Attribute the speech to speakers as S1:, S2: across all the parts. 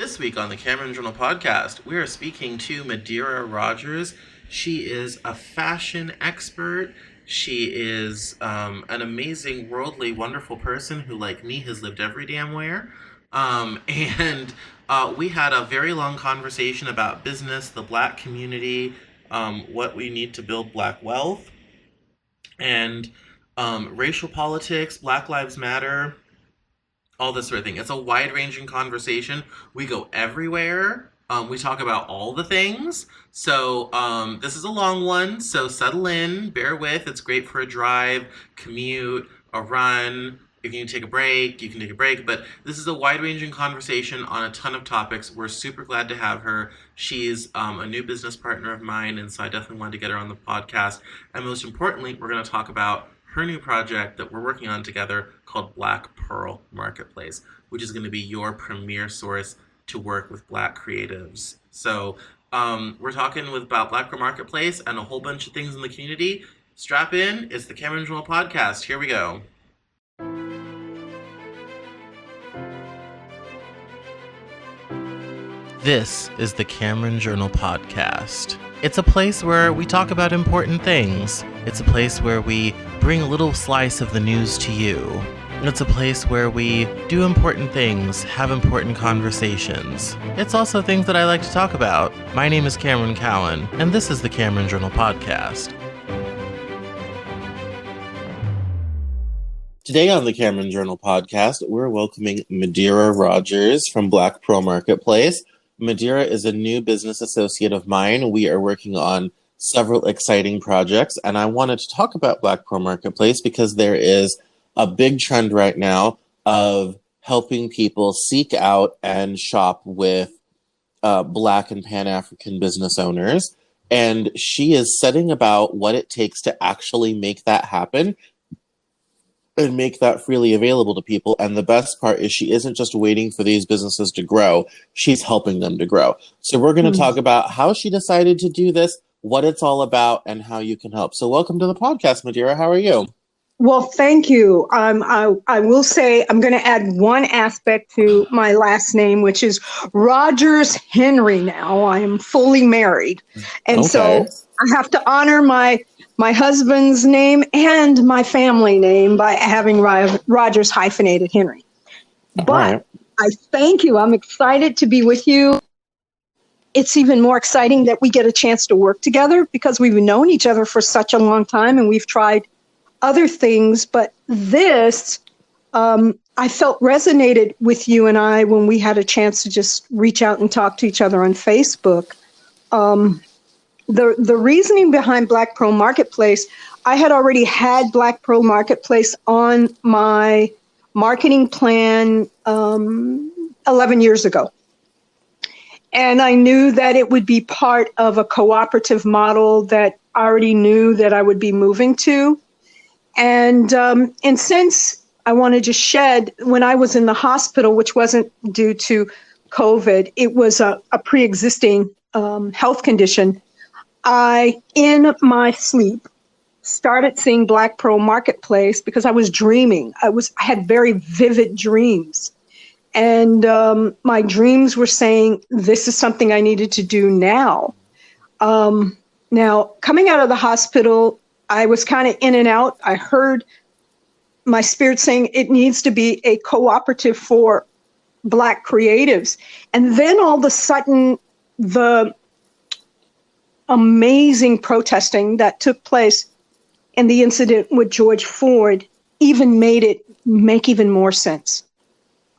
S1: This week on the Cameron Journal podcast, we are speaking to Madera Rogers. She is a fashion expert. She is an amazing, worldly, wonderful person who, like me, has lived every damn where. And we had a very long conversation about business, the Black community, what we need to build Black wealth, and racial politics, Black Lives Matter, all this sort of thing. It's a wide-ranging conversation. We go everywhere. We talk about all the things. So this is a long one, so settle in, bear with. It's great for a drive, commute, a run. If you can take a break, you can take a break. But this is a wide-ranging conversation on a ton of topics. We're super glad to have her. She's a new business partner of mine, and so I definitely wanted to get her on the podcast. And most importantly, we're going to talk about her new project that we're working on together called Black Pearl Marketplace, which is going to be your premier source to work with Black creatives. So we're talking about Black Pearl Marketplace and a whole bunch of things in the community. Strap in. It's the Cameron Journal podcast. Here we go. This is the Cameron Journal podcast. It's a place where we talk about important things. It's a place where we bring a little slice of the news to you. It's a place where we do important things, have important conversations. It's also things that I like to talk about. My name is Cameron Cowan, and this is the Cameron Journal podcast. Today on the Cameron Journal podcast, we're welcoming Madera Rogers from Black Pearl Marketplace. Madera is a new business associate of mine. We are working on several exciting projects, and I wanted to talk about Black Pearl Marketplace because there is a big trend right now of helping people seek out and shop with Black and Pan-African business owners, and she is setting about what it takes to actually make that happen and make that freely available to people. And the best part is she isn't just waiting for these businesses to grow, she's helping them to grow. So we're going to talk about how she decided to do this, what it's all about, and how you can help. So welcome to the podcast, Madera. How are you?
S2: Well, thank you. I will say I'm going to add one aspect to my last name, which is Rogers-Henry now. I am fully married. And so I have to honor my husband's name and my family name by having Rogers hyphenated Henry. But I thank you. I'm excited to be with you. It's even more exciting that we get a chance to work together because we've known each other for such a long time and we've tried other things. But this, I felt resonated with you and I when we had a chance to just reach out and talk to each other on Facebook. The reasoning behind Black Pearl Marketplace, I had already had Black Pearl Marketplace on my marketing plan 11 years ago. And I knew that it would be part of a cooperative model that I already knew that I would be moving to. And since I wanted to shed, when I was in the hospital, which wasn't due to COVID, it was a pre-existing health condition, I, in my sleep, started seeing Black Pearl Marketplace because I was dreaming. I had very vivid dreams. And my dreams were saying, this is something I needed to do now. Now, coming out of the hospital, I was kind of in and out. I heard my spirit saying it needs to be a cooperative for Black creatives. And then all of a sudden, the amazing protesting that took place in the incident with George Floyd even made it make even more sense.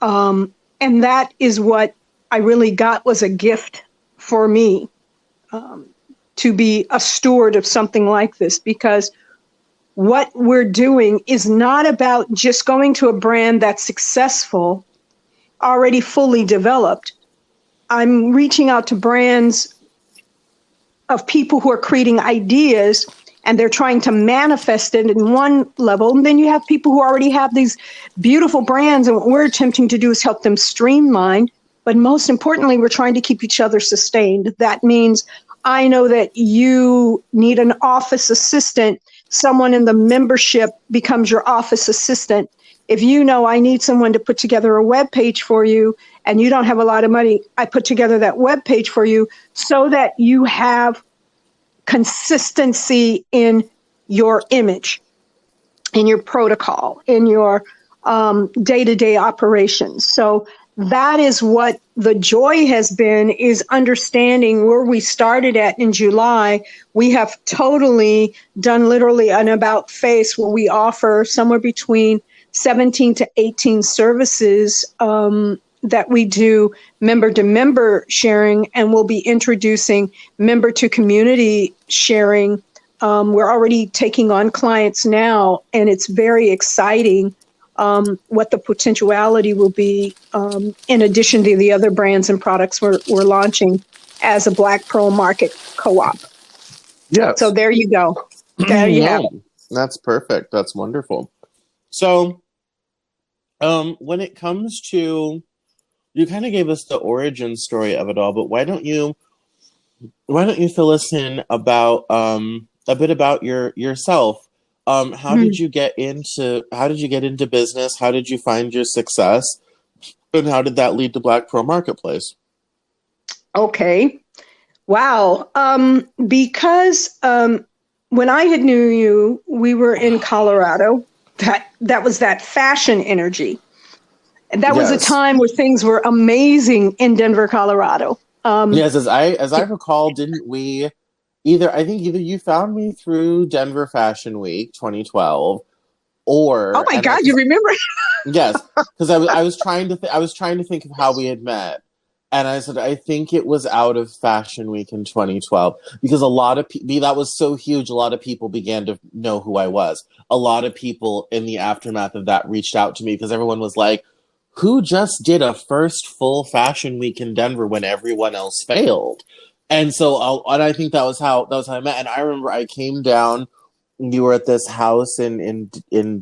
S2: And that is what I really got, was a gift for me to be a steward of something like this, because what we're doing is not about just going to a brand that's successful, already fully developed. I'm reaching out to brands of people who are creating ideas and they're trying to manifest it in one level. And then you have people who already have these beautiful brands. And what we're attempting to do is help them streamline. But most importantly, we're trying to keep each other sustained. That means I know that you need an office assistant. Someone in the membership becomes your office assistant. If you know I need someone to put together a web page for you, and you don't have a lot of money, I put together that webpage for you so that you have consistency in your image, in your protocol, in your day-to-day operations. So that is what the joy has been, is understanding where we started at in July. We have totally done literally an about face where we offer somewhere between 17 to 18 services that we do member to member sharing, and we'll be introducing member to community sharing. We're already taking on clients now, and it's very exciting what the potentiality will be in addition to the other brands and products we're launching as a Black Pearl Market co-op.
S1: Yes.
S2: So there you go. There you have it.
S1: That's perfect. That's wonderful. So when it comes to, you kind of gave us the origin story of it all, but why don't you fill us in about a bit about yourself? How did you get into business? How did you find your success? And how did that lead to Black Pearl Marketplace?
S2: Okay. Wow. Because when I had knew you, we were in Colorado. That was that fashion energy. That was a time where things were amazing in Denver, Colorado.
S1: Yes, as I recall, didn't we? I think either you found me through Denver Fashion Week 2012, or
S2: oh my God, you remember?
S1: Yes, because I was trying to think of how we had met, and I said I think it was out of Fashion Week in 2012, because a lot of people, that was so huge. A lot of people began to know who I was. A lot of people in the aftermath of that reached out to me because everyone was like, "Who just did a first full Fashion Week in Denver when everyone else failed?" And so, and I think that was how I met. And I remember I came down. You were at this house in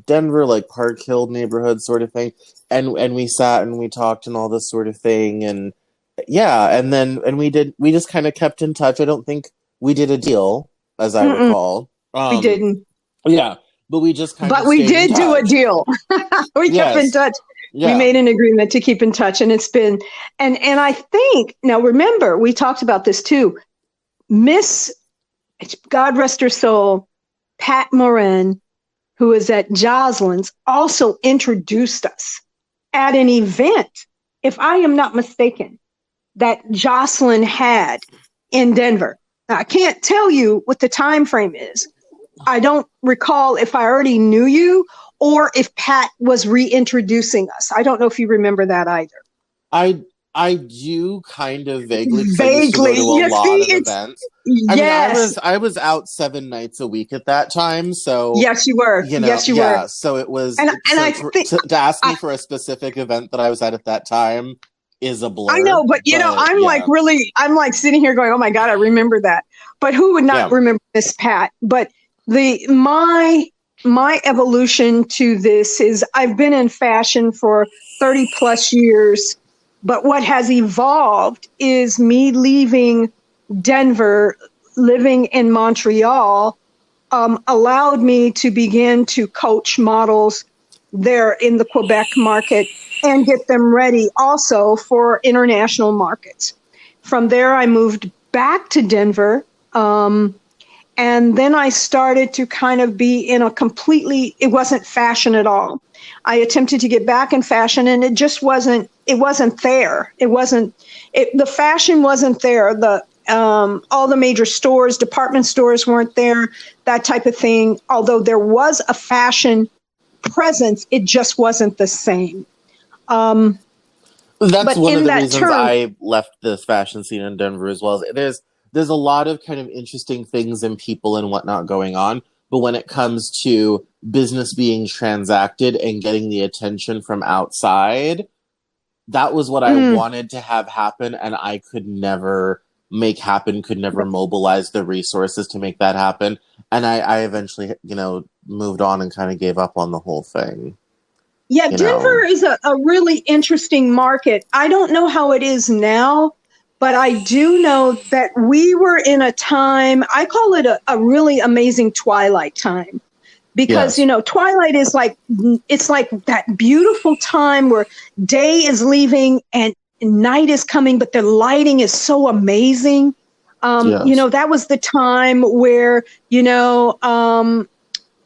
S1: Denver, like Park Hill neighborhood sort of thing, and we sat and we talked and all this sort of thing, and we just kind of kept in touch. I don't think we did a deal, as I recall.
S2: We didn't.
S1: Yeah, but we just kind of.
S2: But we did do a deal. We kept in touch. Yeah. We made an agreement to keep in touch, and it's been, and I think, now remember, we talked about this too, Miss, God rest her soul, Pat Moran, who is at Jocelyn's, also introduced us at an event, if I am not mistaken, that Jocelyn had in Denver. Now, I can't tell you what the time frame is. I don't recall if I already knew you or if Pat was reintroducing us. I don't know if you remember that either.
S1: I do kind of vaguely. I used to go to a lot of events.
S2: Yes.
S1: I was out 7 nights a week at that time. So
S2: yes, you were. Yes, you were.
S1: So it was.
S2: And I think
S1: to ask me for a specific event that I was at that time is a blur.
S2: I know, but I'm like sitting here going, "Oh my God, I remember that." But who would not remember Miss Pat? But my evolution to this is I've been in fashion for 30 plus years, but what has evolved is me leaving Denver, living in Montreal, allowed me to begin to coach models there in the Quebec market and get them ready also for international markets. From there, I moved back to Denver. And then I started to kind of be in it wasn't fashion at all. I attempted to get back in fashion, and it wasn't there. The fashion wasn't there. All the major stores, department stores weren't there, that type of thing. Although there was a fashion presence, it just wasn't the same.
S1: That's one of the reasons I left this fashion scene in Denver as well. There's a lot of kind of interesting things and people and whatnot going on. But when it comes to business being transacted and getting the attention from outside, that was what I wanted to have happen. And I could never make happen, could never mobilize the resources to make that happen. And I eventually, moved on and kind of gave up on the whole thing.
S2: Yeah, Denver is a really interesting market. I don't know how it is now. But I do know that we were in a time, I call it a really amazing twilight time. Because, twilight is it's like that beautiful time where day is leaving and night is coming, but the lighting is so amazing.
S3: Yes.
S2: That was the time where,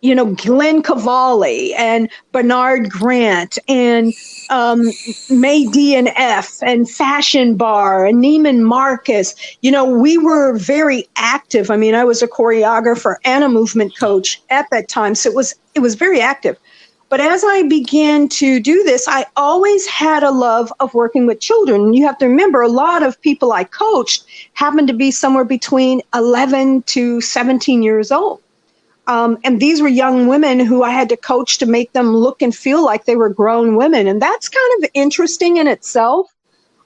S2: Glenn Cavalli and Bernard Grant and May D&F and Fashion Bar and Neiman Marcus. We were very active. I mean, I was a choreographer and a movement coach at that time, so it was very active. But as I began to do this, I always had a love of working with children. You have to remember, a lot of people I coached happened to be somewhere between 11 to 17 years old. And these were young women who I had to coach to make them look and feel like they were grown women. And that's kind of interesting in itself.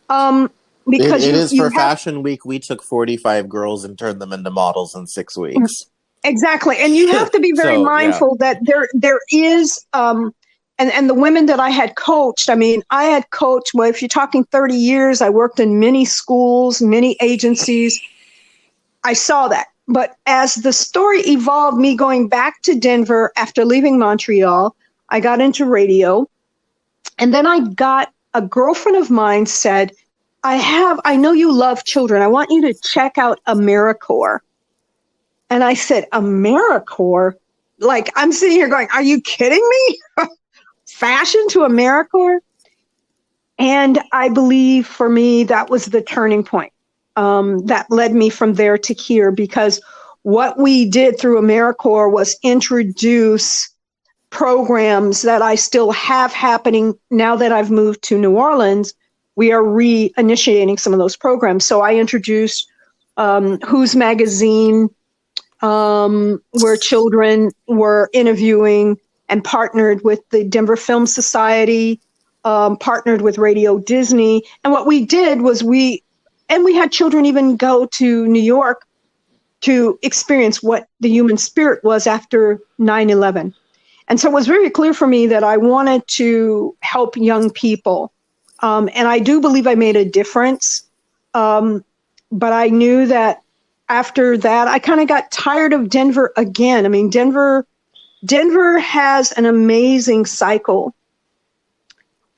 S2: Because
S3: it is for Fashion Week. We took 45 girls and turned them into models in 6 weeks.
S2: Exactly. And you have to be very mindful that there is, and the women that I had coached, well, if you're talking 30 years, I worked in many schools, many agencies. I saw that. But as the story evolved, me going back to Denver after leaving Montreal, I got into radio. And then a girlfriend of mine said, I know you love children. I want you to check out AmeriCorps. And I said, AmeriCorps? Like, I'm sitting here going, are you kidding me? Fashion to AmeriCorps? And I believe for me, that was the turning point. That led me from there to here, because what we did through AmeriCorps was introduce programs that I still have happening now that I've moved to New Orleans. We are reinitiating some of those programs. So I introduced Who's Magazine, where children were interviewing, and partnered with the Denver Film Society, partnered with Radio Disney. And what we did was we had children even go to New York to experience what the human spirit was after 9/11. And so it was very clear for me that I wanted to help young people. And I do believe I made a difference. But I knew that after that, I kind of got tired of Denver again. I mean, Denver has an amazing cycle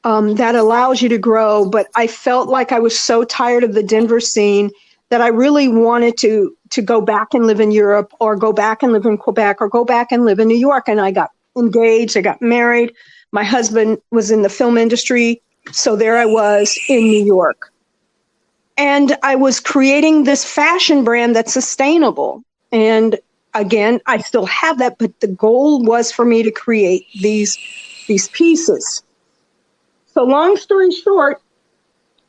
S2: that allows you to grow. But I felt like I was so tired of the Denver scene that I really wanted to go back and live in Europe, or go back and live in Quebec, or go back and live in New York. And I got engaged. I got married. My husband was in the film industry. So there I was in New York. And I was creating this fashion brand that's sustainable. And again, I still have that, but the goal was for me to create these pieces. So long story short,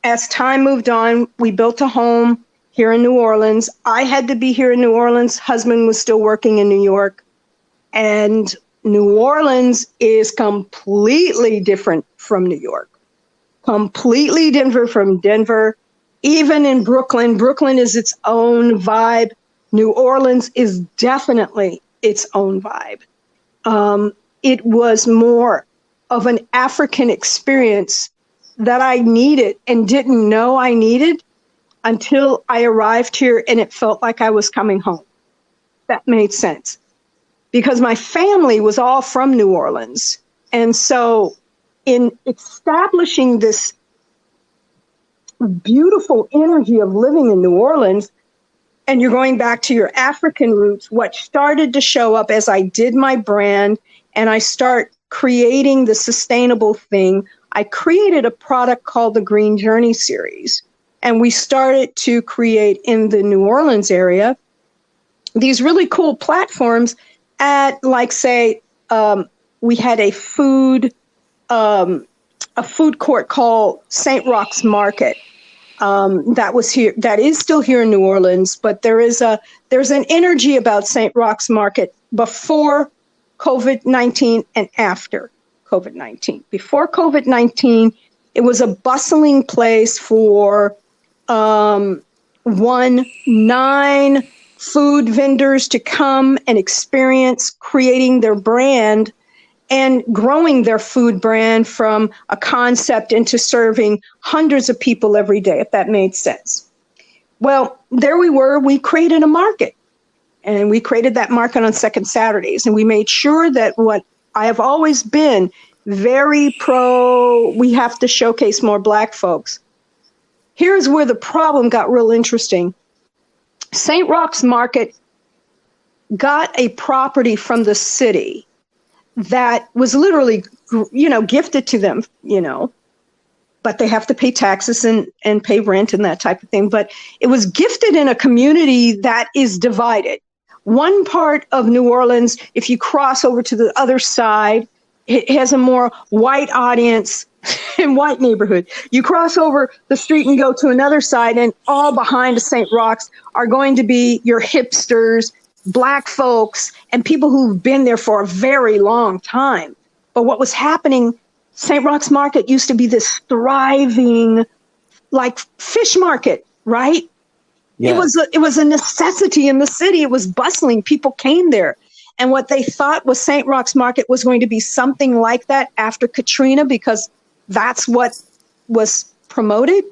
S2: as time moved on, we built a home here in New Orleans. I had to be here in New Orleans. Husband was still working in New York. And New Orleans is completely different from New York. Completely different from Denver. Even in Brooklyn, Brooklyn is its own vibe. New Orleans is definitely its own vibe. It was more of an African experience that I needed and didn't know I needed until I arrived here, and it felt like I was coming home. That made sense. Because my family was all from New Orleans. And so in establishing this beautiful energy of living in New Orleans, and you're going back to your African roots, what started to show up as I did my brand and I start creating the sustainable thing, I created a product called the Green Journey series. And we started to create in the New Orleans area these really cool platforms at, like, say, we had a food court called St. Roch's Market. That was here. That is still here in New Orleans, but there's an energy about St. Roch's Market before COVID-19 and after COVID-19. Before COVID-19, it was a bustling place for 9 food vendors to come and experience creating their brand and growing their food brand from a concept into serving hundreds of people every day, if that made sense. Well, there we were. We created a market, and we created that market on second Saturdays. And we made sure that what I have always been very pro, we have to showcase more Black folks. Here's where the problem got real interesting. St. Roch's Market got a property from the city that was literally, gifted to them, but they have to pay taxes and pay rent and that type of thing. But it was gifted in a community that is divided. One part of New Orleans, if you cross over to the other side, it has a more white audience and white neighborhood. You cross over the street and go to another side, and all behind St. Roch's are going to be your hipsters, Black folks, and people who've been there for a very long time. But what was happening, St. Roch's Market used to be this thriving, like, fish market, right? Yeah. It was a necessity in the city. It was bustling. People came there. And what they thought was St. Roch's Market was going to be something like that after Katrina, because that's what was promoted.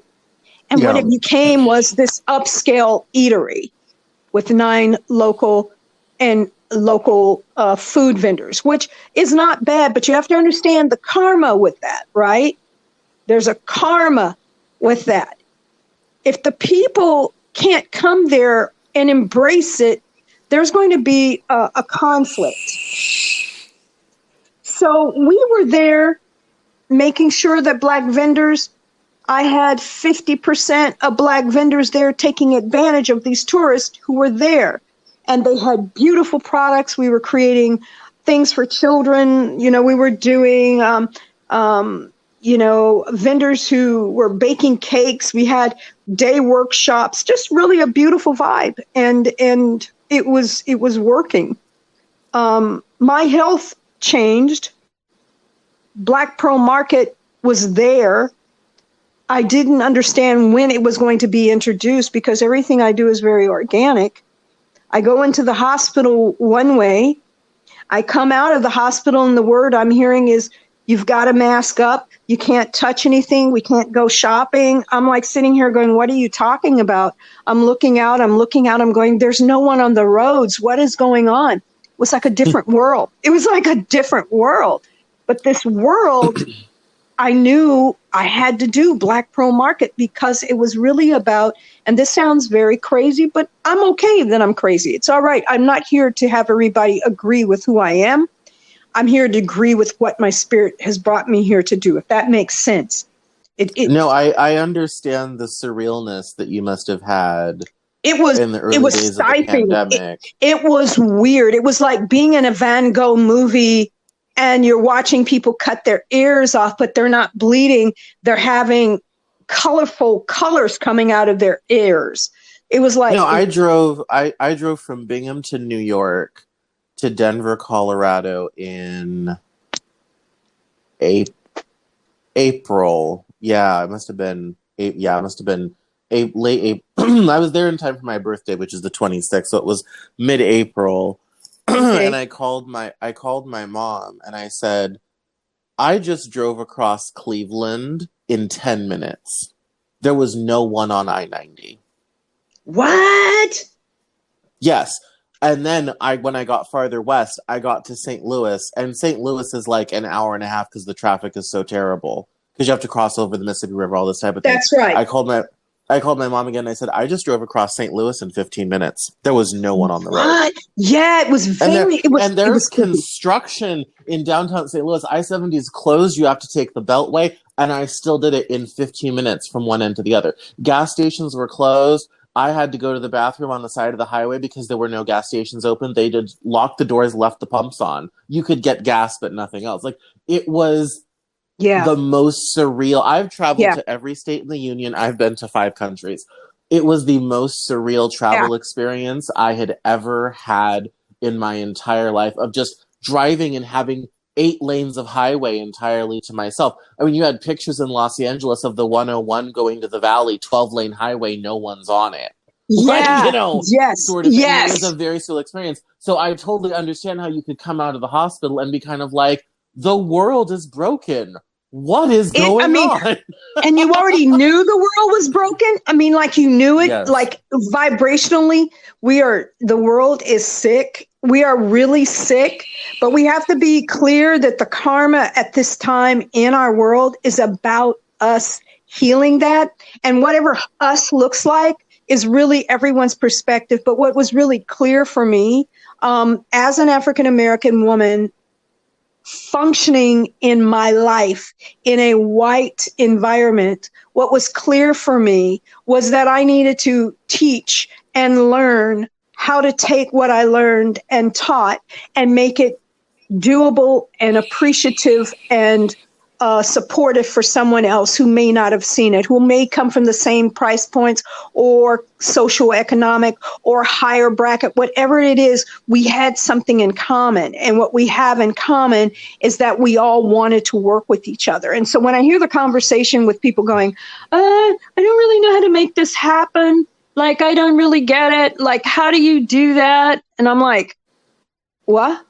S2: And what it became was this upscale eatery with 9 local food vendors, which is not bad, but you have to understand the karma with that, right? There's a karma with that. If the people can't come there and embrace it, there's going to be a conflict. So we were there making sure that Black vendors, I had 50% of Black vendors there taking advantage of these tourists who were there. And they had beautiful products. We were creating things for children. We were doing, vendors who were baking cakes. We had day workshops, just really a beautiful vibe. And it was working. My health changed. Black Pearl Market was there. I didn't understand when it was going to be introduced because everything I do is very organic. I go into the hospital one way. I come out of the hospital and the word I'm hearing is, you've got to mask up. You can't touch anything. We can't go shopping. I'm like sitting here going, what are you talking about? I'm looking out. I'm going, there's no one on the roads. What is going on? It was like a different world. It was like a different world. But this world, I knew I had to do Black Pearl Market because it was really about, and this sounds very crazy, but I'm okay that I'm crazy. It's all right. I'm not here to have everybody agree with who I am. I'm here to agree with what my spirit has brought me here to do, if that makes sense.
S3: No, I understand the surrealness that you must have had.
S2: It was
S3: in the early days of the pandemic.
S2: It was weird. It was like being in a Van Gogh movie and you're watching people cut their ears off, but they're not bleeding. They're having colorful colors coming out of their ears. It was like...
S3: No, I drove from Bingham to New York to Denver, Colorado in April. Yeah, it must have been late April. I was there in time for my birthday, which is the 26th, so it was mid-April. Okay. And I called my mom and I said, I just drove across Cleveland in 10 minutes. There was no one on I-90.
S2: What?
S3: Yes. And then when I got farther west, I got to St. Louis, and St. Louis is like an hour and a half because the traffic is so terrible because you have to cross over the Mississippi River, all this type of thing.
S2: That's right.
S3: I called my mom again and I said, I just drove across St. Louis in 15 minutes. There was no one on the road.
S2: Yeah, it was very...
S3: And there's construction in downtown St. Louis. I-70 is closed. You have to take the Beltway. And I still did it in 15 minutes from one end to the other. Gas stations were closed. I had to go to the bathroom on the side of the highway because there were no gas stations open. They did lock the doors, left the pumps on. You could get gas, but nothing else. Like, it was... Yeah. The most surreal. I've traveled to every state in the union. I've been to 5 countries. It was the most surreal travel experience I had ever had in my entire life, of just driving and having 8 lanes of highway entirely to myself. I mean, you had pictures in Los Angeles of the 101 going to the valley, 12-lane highway, no one's on it.
S2: Yeah.
S3: Like, sort of. Yes. It was a very surreal experience. So I totally understand how you could come out of the hospital and be kind of like, the world is broken. What is going on?
S2: And you already knew the world was broken. I mean, like, you knew it, like, vibrationally, the world is sick. We are really sick, but we have to be clear that the karma at this time in our world is about us healing that. And whatever us looks like is really everyone's perspective. But what was really clear for me, as an African American woman functioning in my life in a white environment, what was clear for me was that I needed to teach and learn how to take what I learned and taught and make it doable and appreciative and supportive for someone else who may not have seen it, who may come from the same price points or socioeconomic or higher bracket, whatever it is, we had something in common. And what we have in common is that we all wanted to work with each other. And so when I hear the conversation with people going, I don't really know how to make this happen. Like, I don't really get it. Like, how do you do that? And I'm like, what?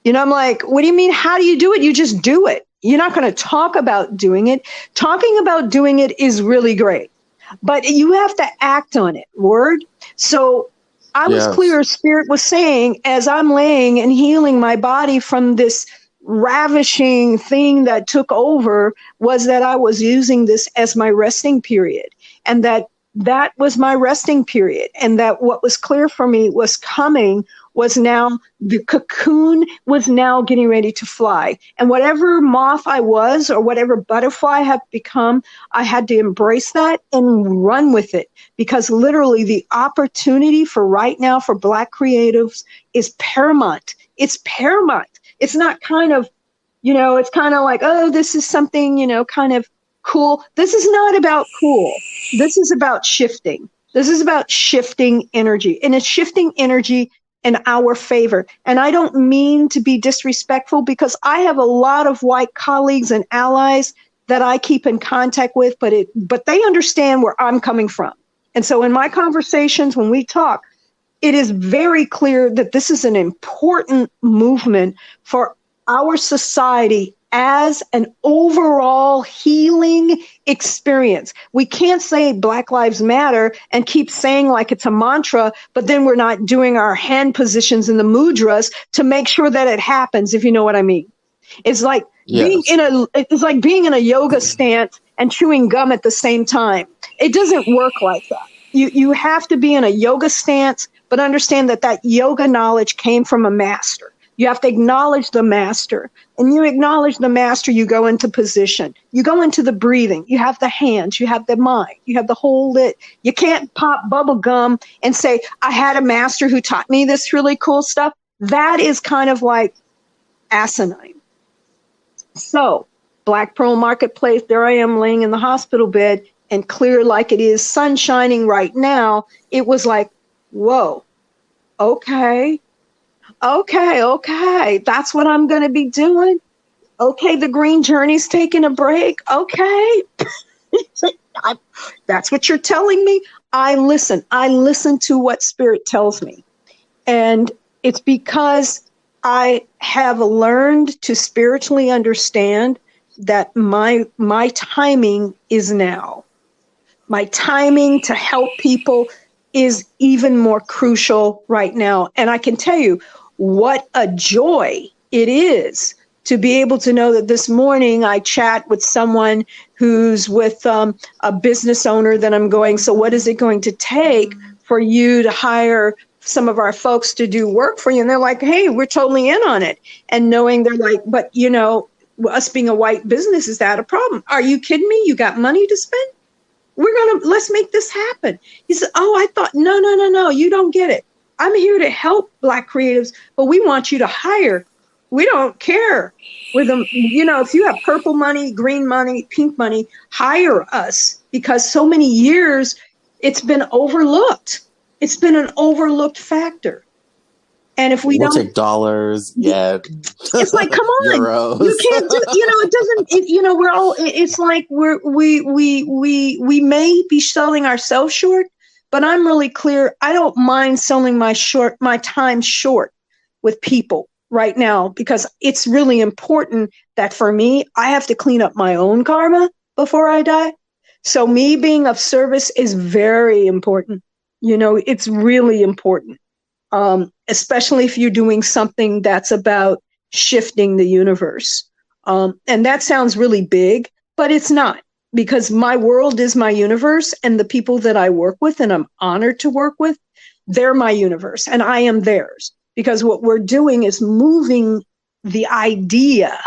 S2: I'm like, what do you mean? How do you do it? You just do it. You're not going to talk about doing it. Talking about doing it is really great, but you have to act on it. Word. So I was clear. Spirit was saying, as I'm laying and healing my body from this ravishing thing that took over, was that I was using this as my resting period, and that was my resting period. And that what was clear for me was coming was now the cocoon was now getting ready to fly. And whatever moth I was or whatever butterfly I have become, I had to embrace that and run with it, because literally the opportunity for right now for Black creatives is paramount. It's paramount. It's not kind of, it's kind of like, oh, this is something, kind of cool. This is not about cool. This is about shifting. This is about shifting energy, and it's shifting energy in our favor. And I don't mean to be disrespectful, because I have a lot of white colleagues and allies that I keep in contact with, but they understand where I'm coming from. And so in my conversations, when we talk, it is very clear that this is an important movement for our society as an overall healing experience. We can't say Black Lives Matter and keep saying like it's a mantra, but then we're not doing our hand positions in the mudras to make sure that it happens, if you know what I mean. It's like being in a yoga stance and chewing gum at the same time. It doesn't work like that. You have to be in a yoga stance, but understand that yoga knowledge came from a master. You have to acknowledge the master. And you acknowledge the master, you go into position. You go into the breathing. You have the hands. You have the mind. You have the whole lit. You can't pop bubble gum and say, I had a master who taught me this really cool stuff. That is kind of like asinine. So, Black Pearl Marketplace, there I am laying in the hospital bed, and clear like it is, sun shining right now. It was like, whoa, okay. That's what I'm going to be doing. Okay, the green journey's taking a break. Okay. That's what you're telling me. I listen to what Spirit tells me. And it's because I have learned to spiritually understand that my timing is now. My timing to help people is even more crucial right now. And I can tell you what a joy it is to be able to know that this morning I chat with someone who's with a business owner that I'm going, so what is it going to take for you to hire some of our folks to do work for you? And they're like, hey, we're totally in on it. And knowing they're like, but us being a white business, is that a problem? Are you kidding me? You got money to spend? Let's make this happen. He said, oh, I thought, no, you don't get it. I'm here to help Black creatives, but we want you to hire. We don't care with them. If you have purple money, green money, pink money, hire us, because so many years it's been overlooked. It's been an overlooked factor. And if we'll
S3: take dollars,
S2: it's like, come on,
S3: euros.
S2: You can't do, we're all, it's like we may be selling ourselves short, but I'm really clear. I don't mind selling my time short with people right now, because it's really important that for me, I have to clean up my own karma before I die. So me being of service is very important. It's really important. Especially if you're doing something that's about shifting the universe. And that sounds really big, but it's not. because my world is my universe, and the people that I work with and I'm honored to work with, they're my universe and I am theirs. Because what we're doing is moving the idea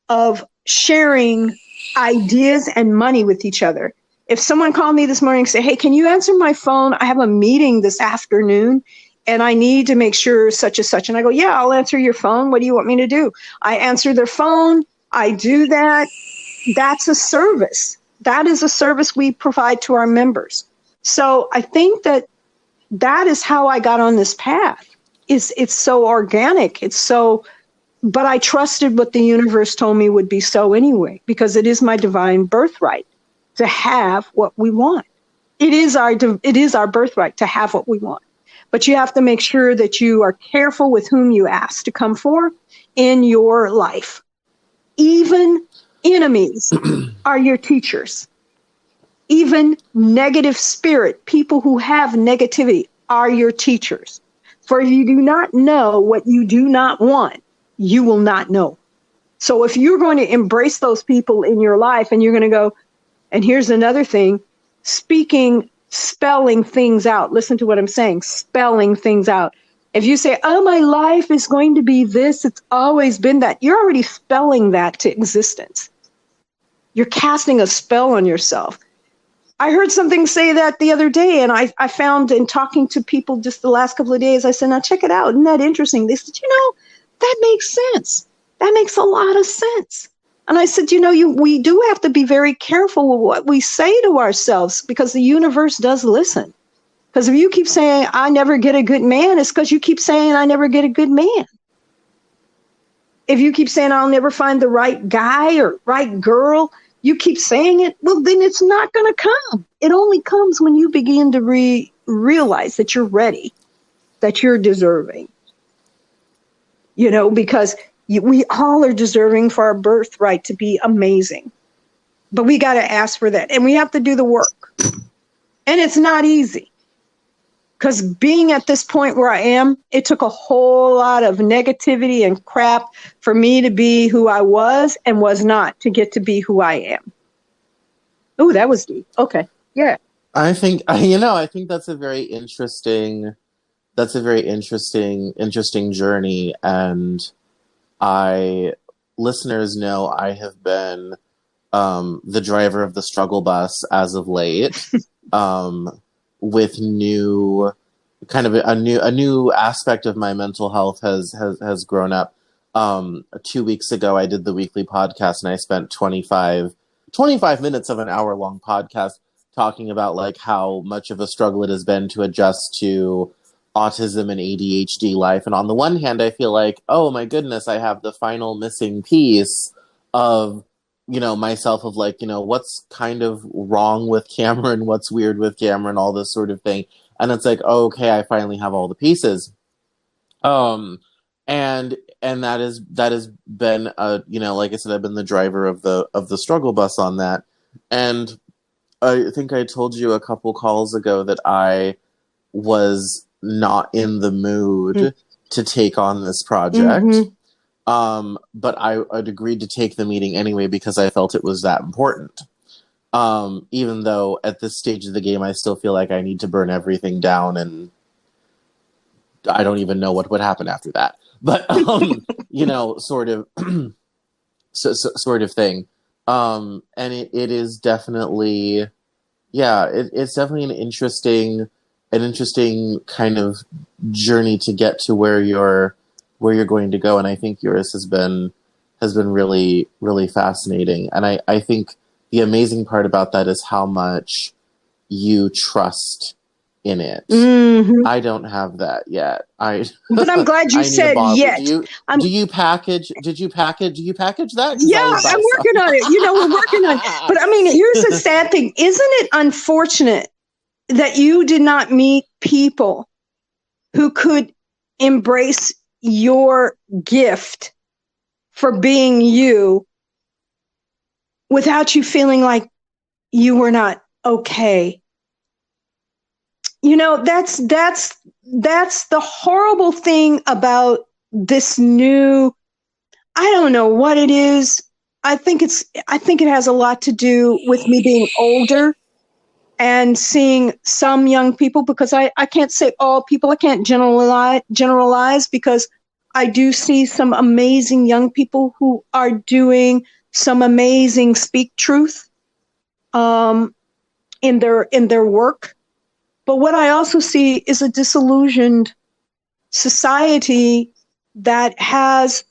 S2: of sharing ideas and money with each other. If someone called me this morning and say, hey, can you answer my phone? I have a meeting this afternoon and I need to make sure such and such. And I go, yeah, I'll answer your phone. What do you want me to do? I answer their phone. I do that. That's a service. That is a service we provide to our members. So I think that is how I got on this path. It's so organic. But I trusted what the universe told me would be so anyway, because it is my divine birthright to have what we want. It is our birthright to have what we want. But you have to make sure that you are careful with whom you ask to come for in your life. Even enemies are your teachers. Even negative spirit, people who have negativity, are your teachers. For if you do not know what you do not want, you will not know. So if you're going to embrace those people in your life and you're going to go, and here's another thing, spelling things out. Listen to what I'm saying, spelling things out. If you say, oh, my life is going to be this, it's always been that, you're already spelling that to existence. You're casting a spell on yourself. I heard something say that the other day, and I found in talking to people just the last couple of days, I said, now check it out. Isn't that interesting? They said, that makes sense. That makes a lot of sense. And I said, we do have to be very careful with what we say to ourselves, because the universe does listen. Because if you keep saying, I never get a good man, it's because you keep saying, I never get a good man. If you keep saying, I'll never find the right guy or right girl, you keep saying it, well, then it's not going to come. It only comes when you begin to realize that you're ready, that you're deserving. Because we all are deserving for our birthright to be amazing. But we got to ask for that. And we have to do the work. And it's not easy. Because being at this point where I am, it took a whole lot of negativity and crap for me to be who I was and was not to get to be who I am. Oh, that was deep. Okay. Yeah.
S3: I think that's a very interesting journey. And listeners know I have been the driver of the struggle bus as of late. With a new aspect of my mental health has grown up. 2 weeks ago, I did the weekly podcast, and I spent 25 minutes of an hour-long podcast talking about like how much of a struggle it has been to adjust to autism and ADHD life. And on the one hand, I feel like, oh my goodness, I have the final missing piece of myself, of like, what's kind of wrong with Cameron, what's weird with Cameron, all this sort of thing. And it's like, oh, okay, I finally have all the pieces. And that has been, like I said, I've been the driver of the struggle bus on that. And I think I told you a couple calls ago that I was not in the mood to take on this project. Mm-hmm. But I'd agreed to take the meeting anyway because I felt it was that important. Even though at this stage of the game, I still feel like I need to burn everything down, and I don't even know what would happen after that. But sort of, sort of thing. And it is definitely, it's definitely an interesting kind of journey to get to where you're going to go. And I think yours has been really, really fascinating. And I think the amazing part about that is how much you trust in it. Mm-hmm. I don't have that yet.
S2: But I'm glad you said yet.
S3: Do you package that?
S2: Yeah, I'm working on it. We're working on it. But I mean, here's the sad thing. Isn't it unfortunate that you did not meet people who could embrace your gift for being you without you feeling like you were not okay? That's the horrible thing about this new, I don't know what it is. I think it has a lot to do with me being older and seeing some young people, because I can't say all people, I can't generalize, because I do see some amazing young people who are doing some amazing speak truth in their work. But what I also see is a disillusioned society that has,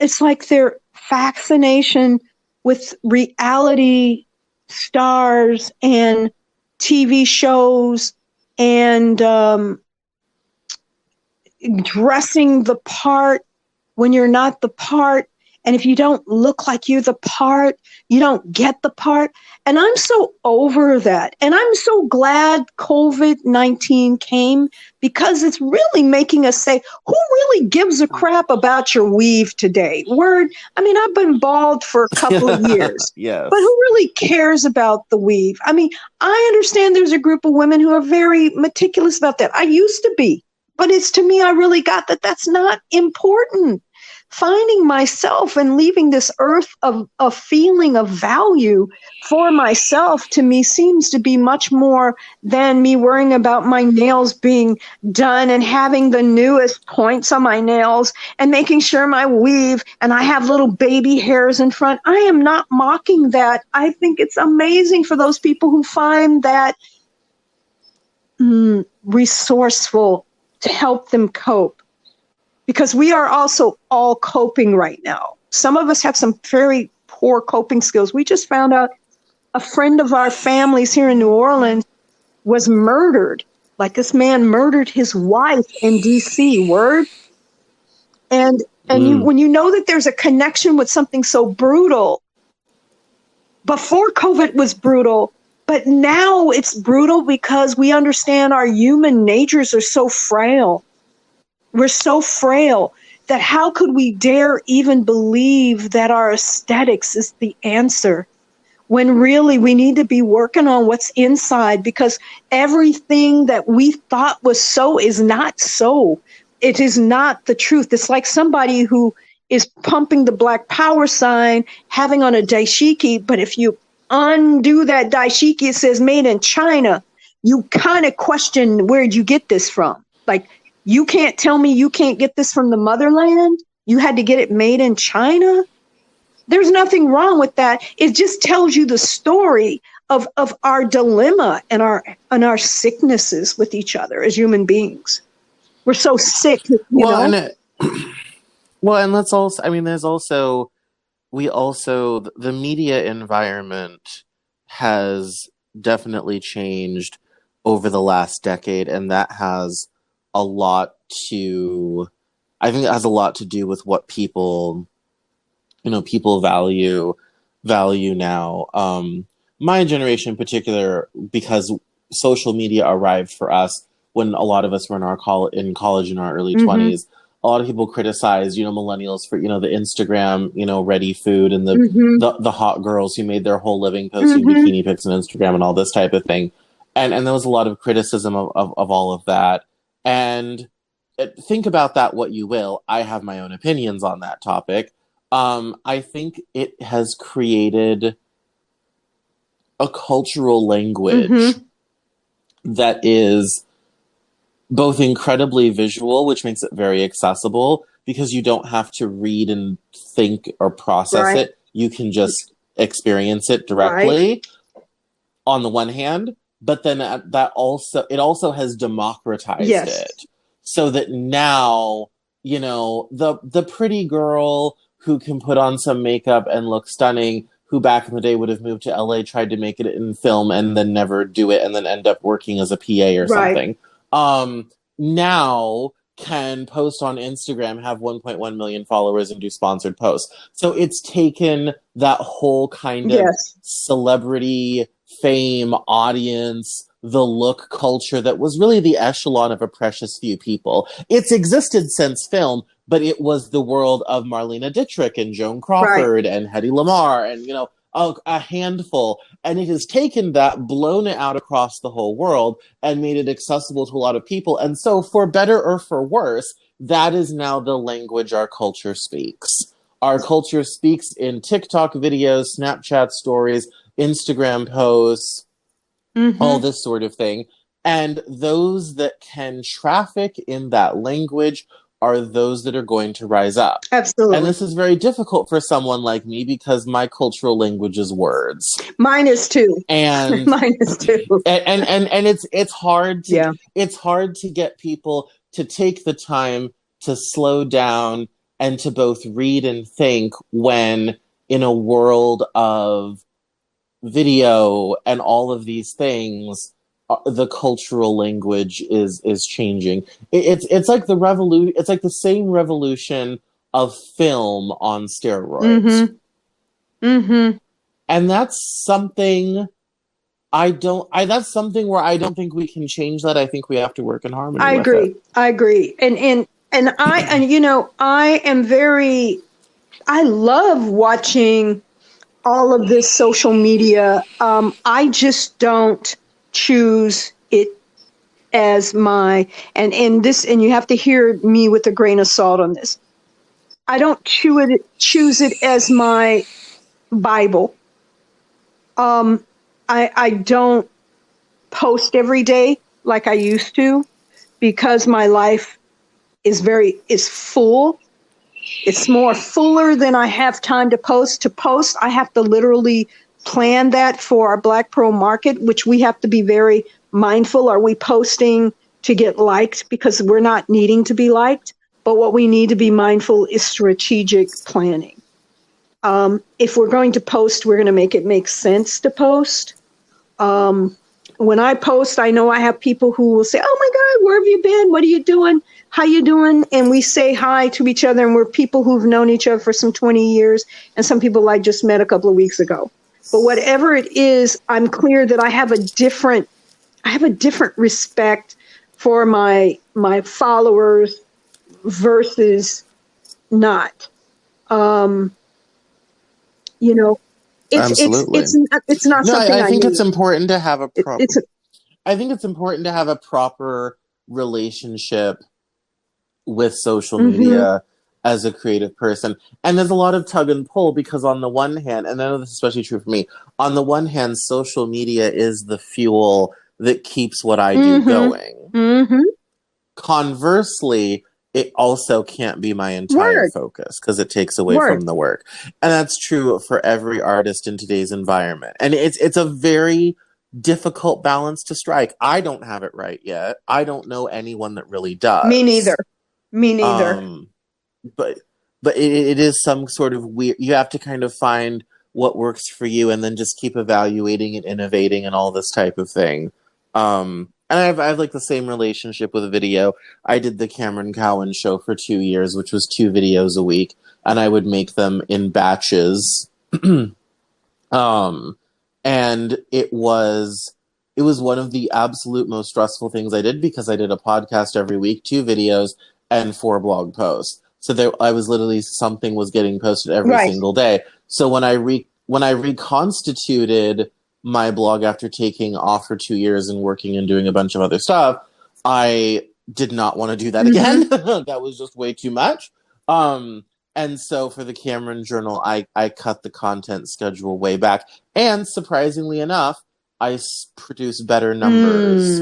S2: it's like their fascination with reality stars and TV shows and dressing the part when you're not the part. And if you don't look like you're the part, you don't get the part. And I'm so over that. And I'm so glad COVID-19 came, because it's really making us say, who really gives a crap about your weave today? Word. I mean, I've been bald for a couple of years,
S3: Yes.
S2: but who really cares about the weave? I mean, I understand there's a group of women who are very meticulous about that. I used to be, but it's, to me, I really got that that's not important. Finding myself and leaving this earth of a feeling of value for myself, to me, seems to be much more than me worrying about my nails being done and having the newest points on my nails and making sure my weave and I have little baby hairs in front. I am not mocking that. I think it's amazing for those people who find that resourceful to help them cope. Because we are also all coping right now. Some of us have some very poor coping skills. We just found out a friend of our family's here in New Orleans was murdered. Like, this man murdered his wife in DC, word. And when you know that there's a connection with something so brutal, before COVID was brutal, but now it's brutal because we understand our human natures are so frail. We're so frail that how could we dare even believe that our aesthetics is the answer, when really we need to be working on what's inside, because everything that we thought was so is not so. It is not the truth. It's like somebody who is pumping the Black Power sign, having on a dashiki, but if you undo that dashiki, it says made in China. You kind of question, where'd you get this from? Like, you can't tell me you can't get this from the motherland. You had to get it made in China. There's nothing wrong with that. It just tells you the story of our dilemma and our sicknesses with each other as human beings. We're so sick, you know?
S3: And let's also, I mean, there's also, the media environment has definitely changed over the last decade, and that has a lot to, I think it has a lot to do with what people value now. My generation in particular, because social media arrived for us when a lot of us were in college in our early 20s. A lot of people criticize, millennials for, the Instagram, ready food, and the hot girls who made their whole living posting bikini pics on Instagram and all this type of thing. And there was a lot of criticism of all of that. And think about that what you will. I have my own opinions on that topic. I think it has created a cultural language that is both incredibly visual, which makes it very accessible, because you don't have to read and think or process it. You can just experience it directly on the one hand. But then it also has democratized it, so that now, the pretty girl who can put on some makeup and look stunning, who back in the day would have moved to LA, tried to make it in film and then never do it, and then end up working as a PA or something. Now can post on Instagram, have 1.1 million followers, and do sponsored posts. So it's taken that whole kind of celebrity fame, audience, the look culture that was really the echelon of a precious few people. It's existed since film, but it was the world of Marlene Dietrich and Joan Crawford and Hedy Lamarr and, a handful. And it has taken that, blown it out across the whole world, and made it accessible to a lot of people. And so, for better or for worse, that is now the language our culture speaks. Our culture speaks in TikTok videos, Snapchat stories, Instagram posts, all this sort of thing. And those that can traffic in that language are those that are going to rise up.
S2: Absolutely.
S3: And this is very difficult for someone like me because my cultural language is words.
S2: Mine is too.
S3: And
S2: mine is too.
S3: And it's hard to
S2: Yeah.
S3: it's hard to get people to take the time to slow down and to both read and think when in a world of video and all of these things, the cultural language is changing. It's like the revolution. It's like the same revolution of film on steroids. And that's something that's something where I don't think we can change that. I think we have to work in harmony.
S2: I agree. I agree. And I love watching all of this social media. I just don't choose it as my, and you have to hear me with a grain of salt on this. I don't choose it as my Bible. I don't post every day like I used to because my life is full. It's more fuller than I have time to post. To post, I have to literally plan that for our Black Pearl Market, which we have to be very mindful. Are we posting to get liked? Because we're not needing to be liked. But what we need to be mindful is strategic planning. If we're going to post, we're going to make it make sense to post. When I post, I know I have people who will say, "Oh my God, where have you been? What are you doing? How you doing?" And we say hi to each other, and we're people who've known each other for some 20 years, and some people I just met a couple of weeks ago. But whatever it is, I'm clear that I have a different respect for my followers versus not.
S3: Absolutely.
S2: It's not something
S3: I think
S2: need.
S3: it's important to have I think it's important to have a proper relationship with social media as a creative person. And there's a lot of tug and pull because on the one hand, and I know this is especially true for me, on the one hand, social media is the fuel that keeps what I do going. Conversely, it also can't be my entire focus because it takes away from the work. And that's true for every artist in today's environment. And it's a very difficult balance to strike. I don't have it right yet. I don't know anyone that really does.
S2: Me neither.
S3: But it is some sort of weird, you have to kind of find what works for you and then just keep evaluating and innovating and all this type of thing. And I have like the same relationship with a video. I did the Cameron Cowan show for 2 years, which was 2 videos a week, and I would make them in batches. And it was one of the absolute most stressful things I did because I did a podcast every week, 2 videos, and 4 blog posts. So I was literally, something was getting posted every single day. So when I reconstituted my blog after taking off for 2 years and working and doing a bunch of other stuff, I did not want to do that again. That was just way too much. And so for the Cameron Journal, I cut the content schedule way back. And surprisingly enough, I produce better numbers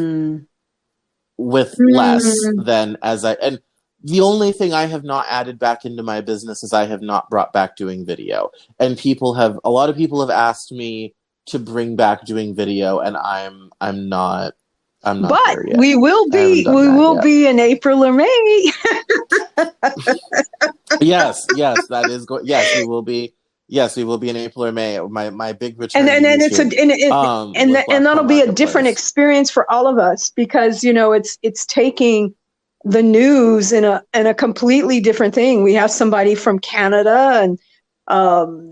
S3: with less than and the only thing I have not added back into my business is I have not brought back doing video. And a lot of people have asked me to bring back doing video, and I'm not
S2: but
S3: there yet.
S2: We will be in April or May.
S3: yes, that is going. Yes, we will be. Yes, we will be in April or May. My big return,
S2: and that'll be a different experience for all of us because it's taking the news in a completely different thing. We have somebody from Canada and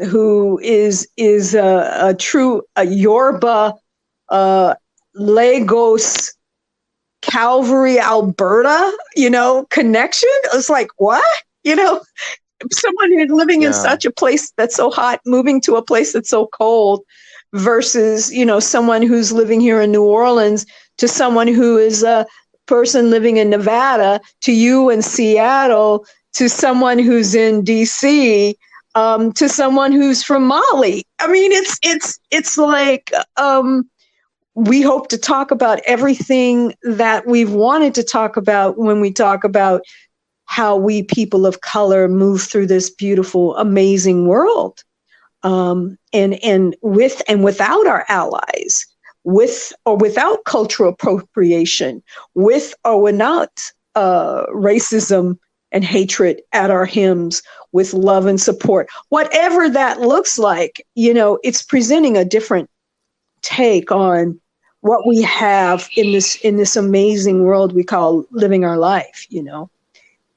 S2: who is a true Yoruba Lagos Calvary, Alberta, connection. It's like, what? Someone who's living in such a place that's so hot, moving to a place that's so cold versus, someone who's living here in New Orleans to someone who is a person living in Nevada to you in Seattle to someone who's in DC. to someone who's from Mali. I mean, it's like we hope to talk about everything that we've wanted to talk about when we talk about how we people of color move through this beautiful, amazing world, and with and without our allies, with or without cultural appropriation, with or without racism and hatred at our hymns, with love and support. Whatever that looks like, it's presenting a different take on what we have in this amazing world we call living our life,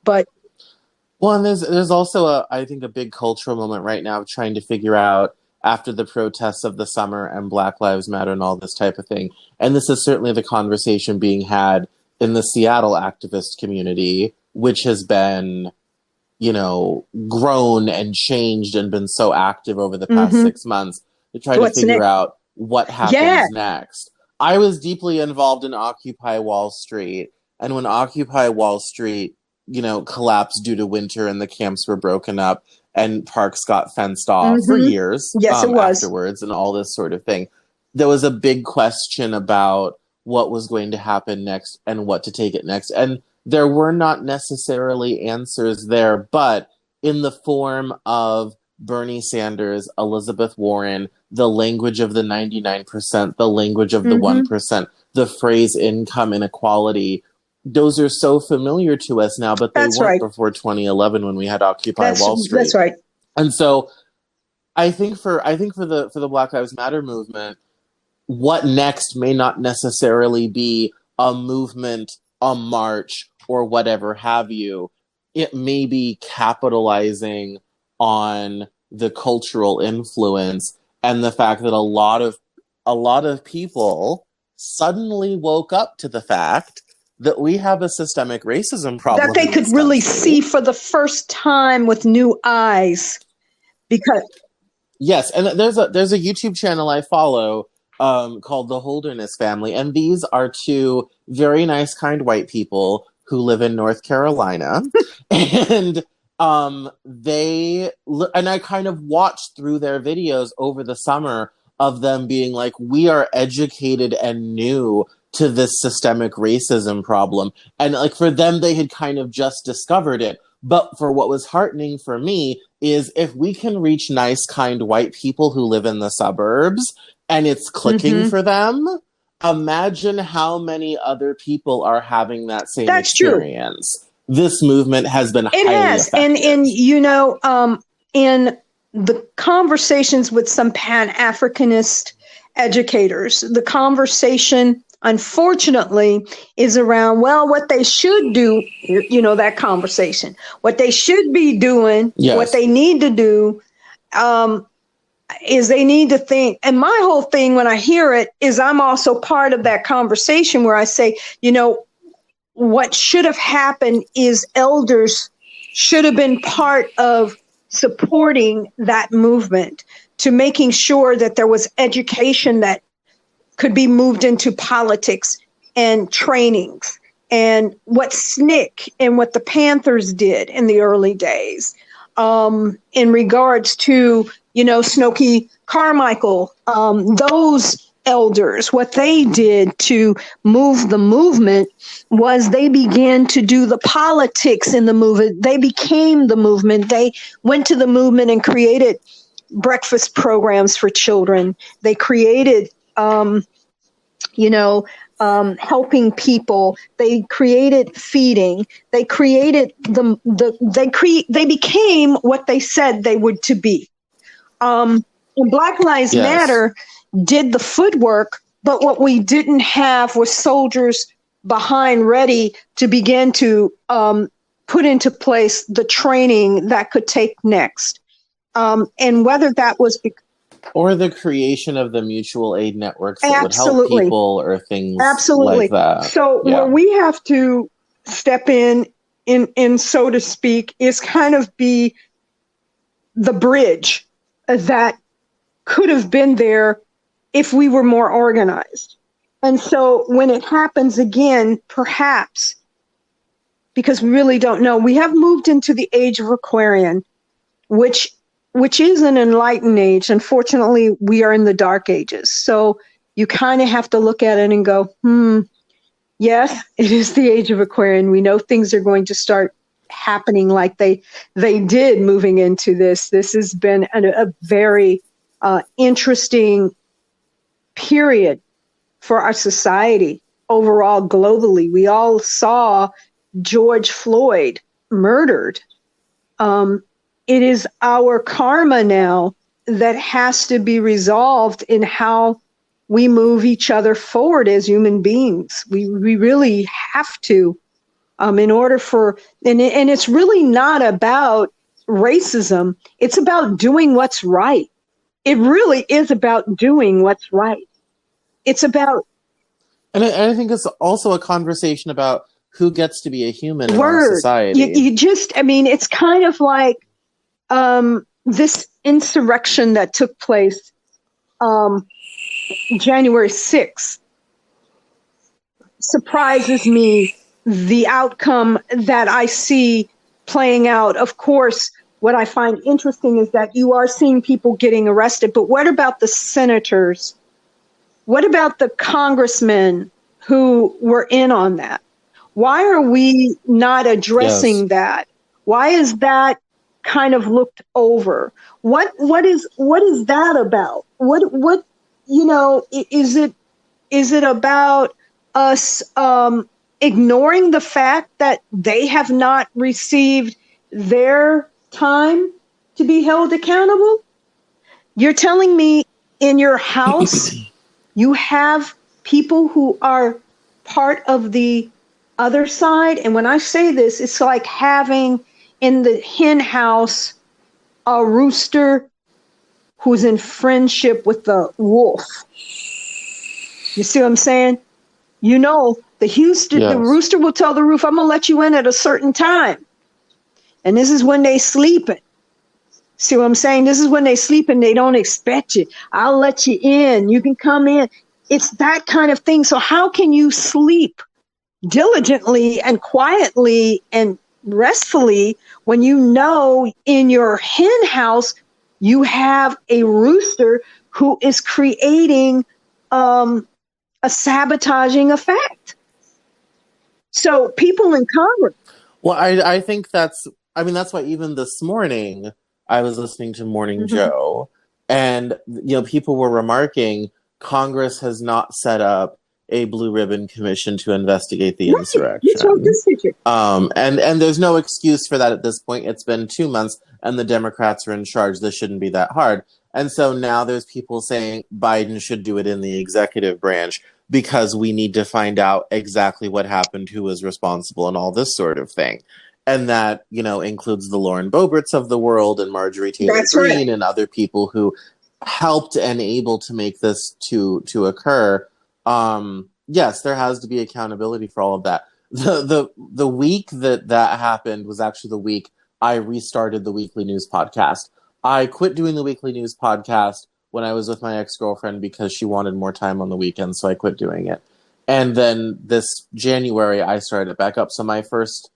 S2: But
S3: well, and there's also I think a big cultural moment right now of trying to figure out, after the protests of the summer and Black Lives Matter and all this type of thing. And this is certainly the conversation being had in the Seattle activist community, which has been, grown and changed and been so active over the past 6 months to try to figure out what happens next. I was deeply involved in Occupy Wall Street. And when Occupy Wall Street, collapsed due to winter and the camps were broken up and parks got fenced off for years
S2: yes, it was.
S3: afterwards and all this sort of thing, there was a big question about what was going to happen next and what to take it next. And there were not necessarily answers there, but in the form of Bernie Sanders, Elizabeth Warren, the language of the 99%, the language of the 1%, the phrase income inequality, those are so familiar to us now, but they weren't before 2011 when we had Occupy Wall Street.
S2: That's right.
S3: And so I think for the Black Lives Matter movement, what next may not necessarily be a movement, a march, or whatever have you. It may be capitalizing on the cultural influence and the fact that a lot of people suddenly woke up to the fact that we have a systemic racism problem
S2: that they could really see for the first time with new eyes. Because
S3: yes, and there's a YouTube channel I follow called The Holderness Family, and these are two very nice, kind white people who live in North Carolina, and I kind of watched through their videos over the summer of them being like, we are educated and new to this systemic racism problem. And like for them, they had kind of just discovered it. But for what was heartening for me is if we can reach nice, kind white people who live in the suburbs and it's clicking for them, imagine how many other people are having that same experience. True. This movement has been highly effective.
S2: And in the conversations with some Pan-Africanist educators, the conversation, unfortunately, is around, well, what they should do, that conversation, what they should be doing, what they need to do, is they need to think. And my whole thing when I hear it is I'm also part of that conversation where I say, what should have happened is elders should have been part of supporting that movement, to making sure that there was education that could be moved into politics and trainings, and what SNCC and what the Panthers did in the early days, in regards to, Snooky Carmichael, those elders, what they did to move the movement was they began to do the politics in the movement. They became the movement. They went to the movement and created breakfast programs for children. They created, helping people. They created feeding. They created they became what they said they would to be. And Black Lives Matter did the footwork, but what we didn't have was soldiers behind ready to begin to put into place the training that could take next. And whether that was
S3: or the creation of the mutual aid networks that would help people or things like that.
S2: So where we have to step in, so to speak, is kind of be the bridge that could have been there if we were more organized. And so when it happens again, perhaps, because we really don't know, we have moved into the age of Aquarian, which which is an enlightened age. Unfortunately, we are in the dark ages. So you kind of have to look at it and go, yes, it is the age of Aquarian. We know things are going to start happening like they did moving into this. This has been a very interesting period for our society overall globally. We all saw George Floyd murdered. It is our karma now that has to be resolved in how we move each other forward as human beings. We really have to, in order for, and it's really not about racism. It's about doing what's right. It really is about doing what's right. It's about.
S3: And I think it's also a conversation about who gets to be a human in our society.
S2: You just, I mean, it's kind of like this insurrection that took place January 6th surprises me, the outcome that I see playing out. Of course, what I find interesting is that you are seeing people getting arrested, but what about the senators? What about the congressmen who were in on that? Why are we not addressing that? Why is that kind of looked over? What is that about? What is it about us ignoring the fact that they have not received their time to be held accountable? You're telling me in your house you have people who are part of the other side? And when I say this, it's like having in the hen house a rooster who's in friendship with the wolf. You see what I'm saying? You know, the rooster will tell the roof, I'm going to let you in at a certain time. And this is when they sleeping. See what I'm saying? This is when they sleep and they don't expect you. I'll let you in. You can come in. It's that kind of thing. So how can you sleep diligently and quietly and restfully when you know in your hen house you have a rooster who is creating a sabotaging effect? So people in Congress.
S3: Well, I think that's why even this morning I was listening to Morning Joe, and people were remarking Congress has not set up a blue ribbon commission to investigate the insurrection. And there's no excuse for that at this point. It's been 2 months and the Democrats are in charge. This shouldn't be that hard. And so now there's people saying Biden should do it in the executive branch because we need to find out exactly what happened, who was responsible, and all this sort of thing. And that, includes the Lauren Boeberts of the world and Marjorie Taylor Greene and other people who helped and able to make this to occur. Yes, there has to be accountability for all of that. The week that happened was actually the week I restarted the weekly news podcast. I quit doing the weekly news podcast when I was with my ex-girlfriend because she wanted more time on the weekend, so I quit doing it. And then this January, I started it back up. So my first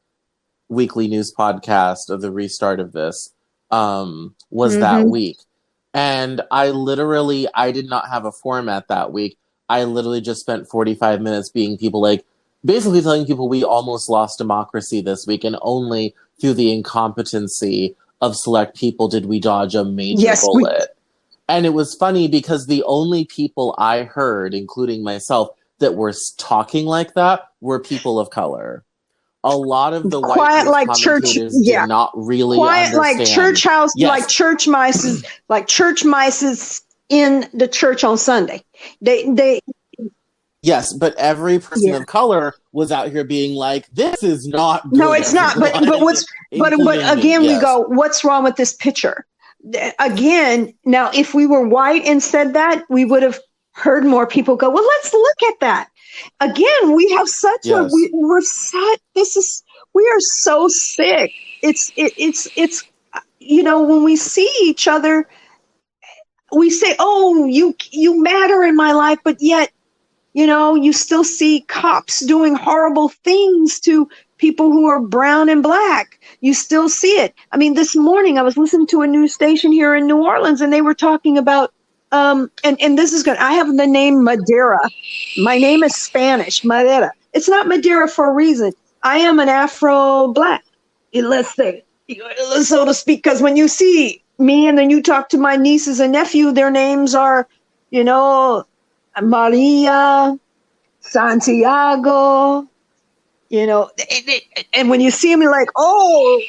S3: weekly news podcast of the restart of this was that week. And I did not have a format that week. I literally just spent 45 minutes being basically telling people we almost lost democracy this week, and only through the incompetency of select people did we dodge a major bullet. And it was funny because the only people I heard, including myself, that were talking like that were people of color. A lot of the white commentators did not really understand.
S2: Like church house, like church mices in the church on Sunday. They
S3: Yes, but every person of color was out here being like, "This is not good."
S2: No, it's not. But again, we go, "What's wrong with this picture?" Again, now if we were white and said that, we would have heard more people go, "Well, let's look at that." Again, we have such we are so sick. It's when we see each other, we say, "Oh, you matter in my life," but yet You still see cops doing horrible things to people who are brown and black. You still see it. I mean, this morning I was listening to a news station here in New Orleans, and they were talking about, and this is good. I have the name Madera. My name is Spanish, Madera. It's not Madera for a reason. I am an Afro-Black, let's say, so to speak, because when you see me and then you talk to my nieces and nephew, their names are, Maria, Santiago, and when you see them, you're like, oh,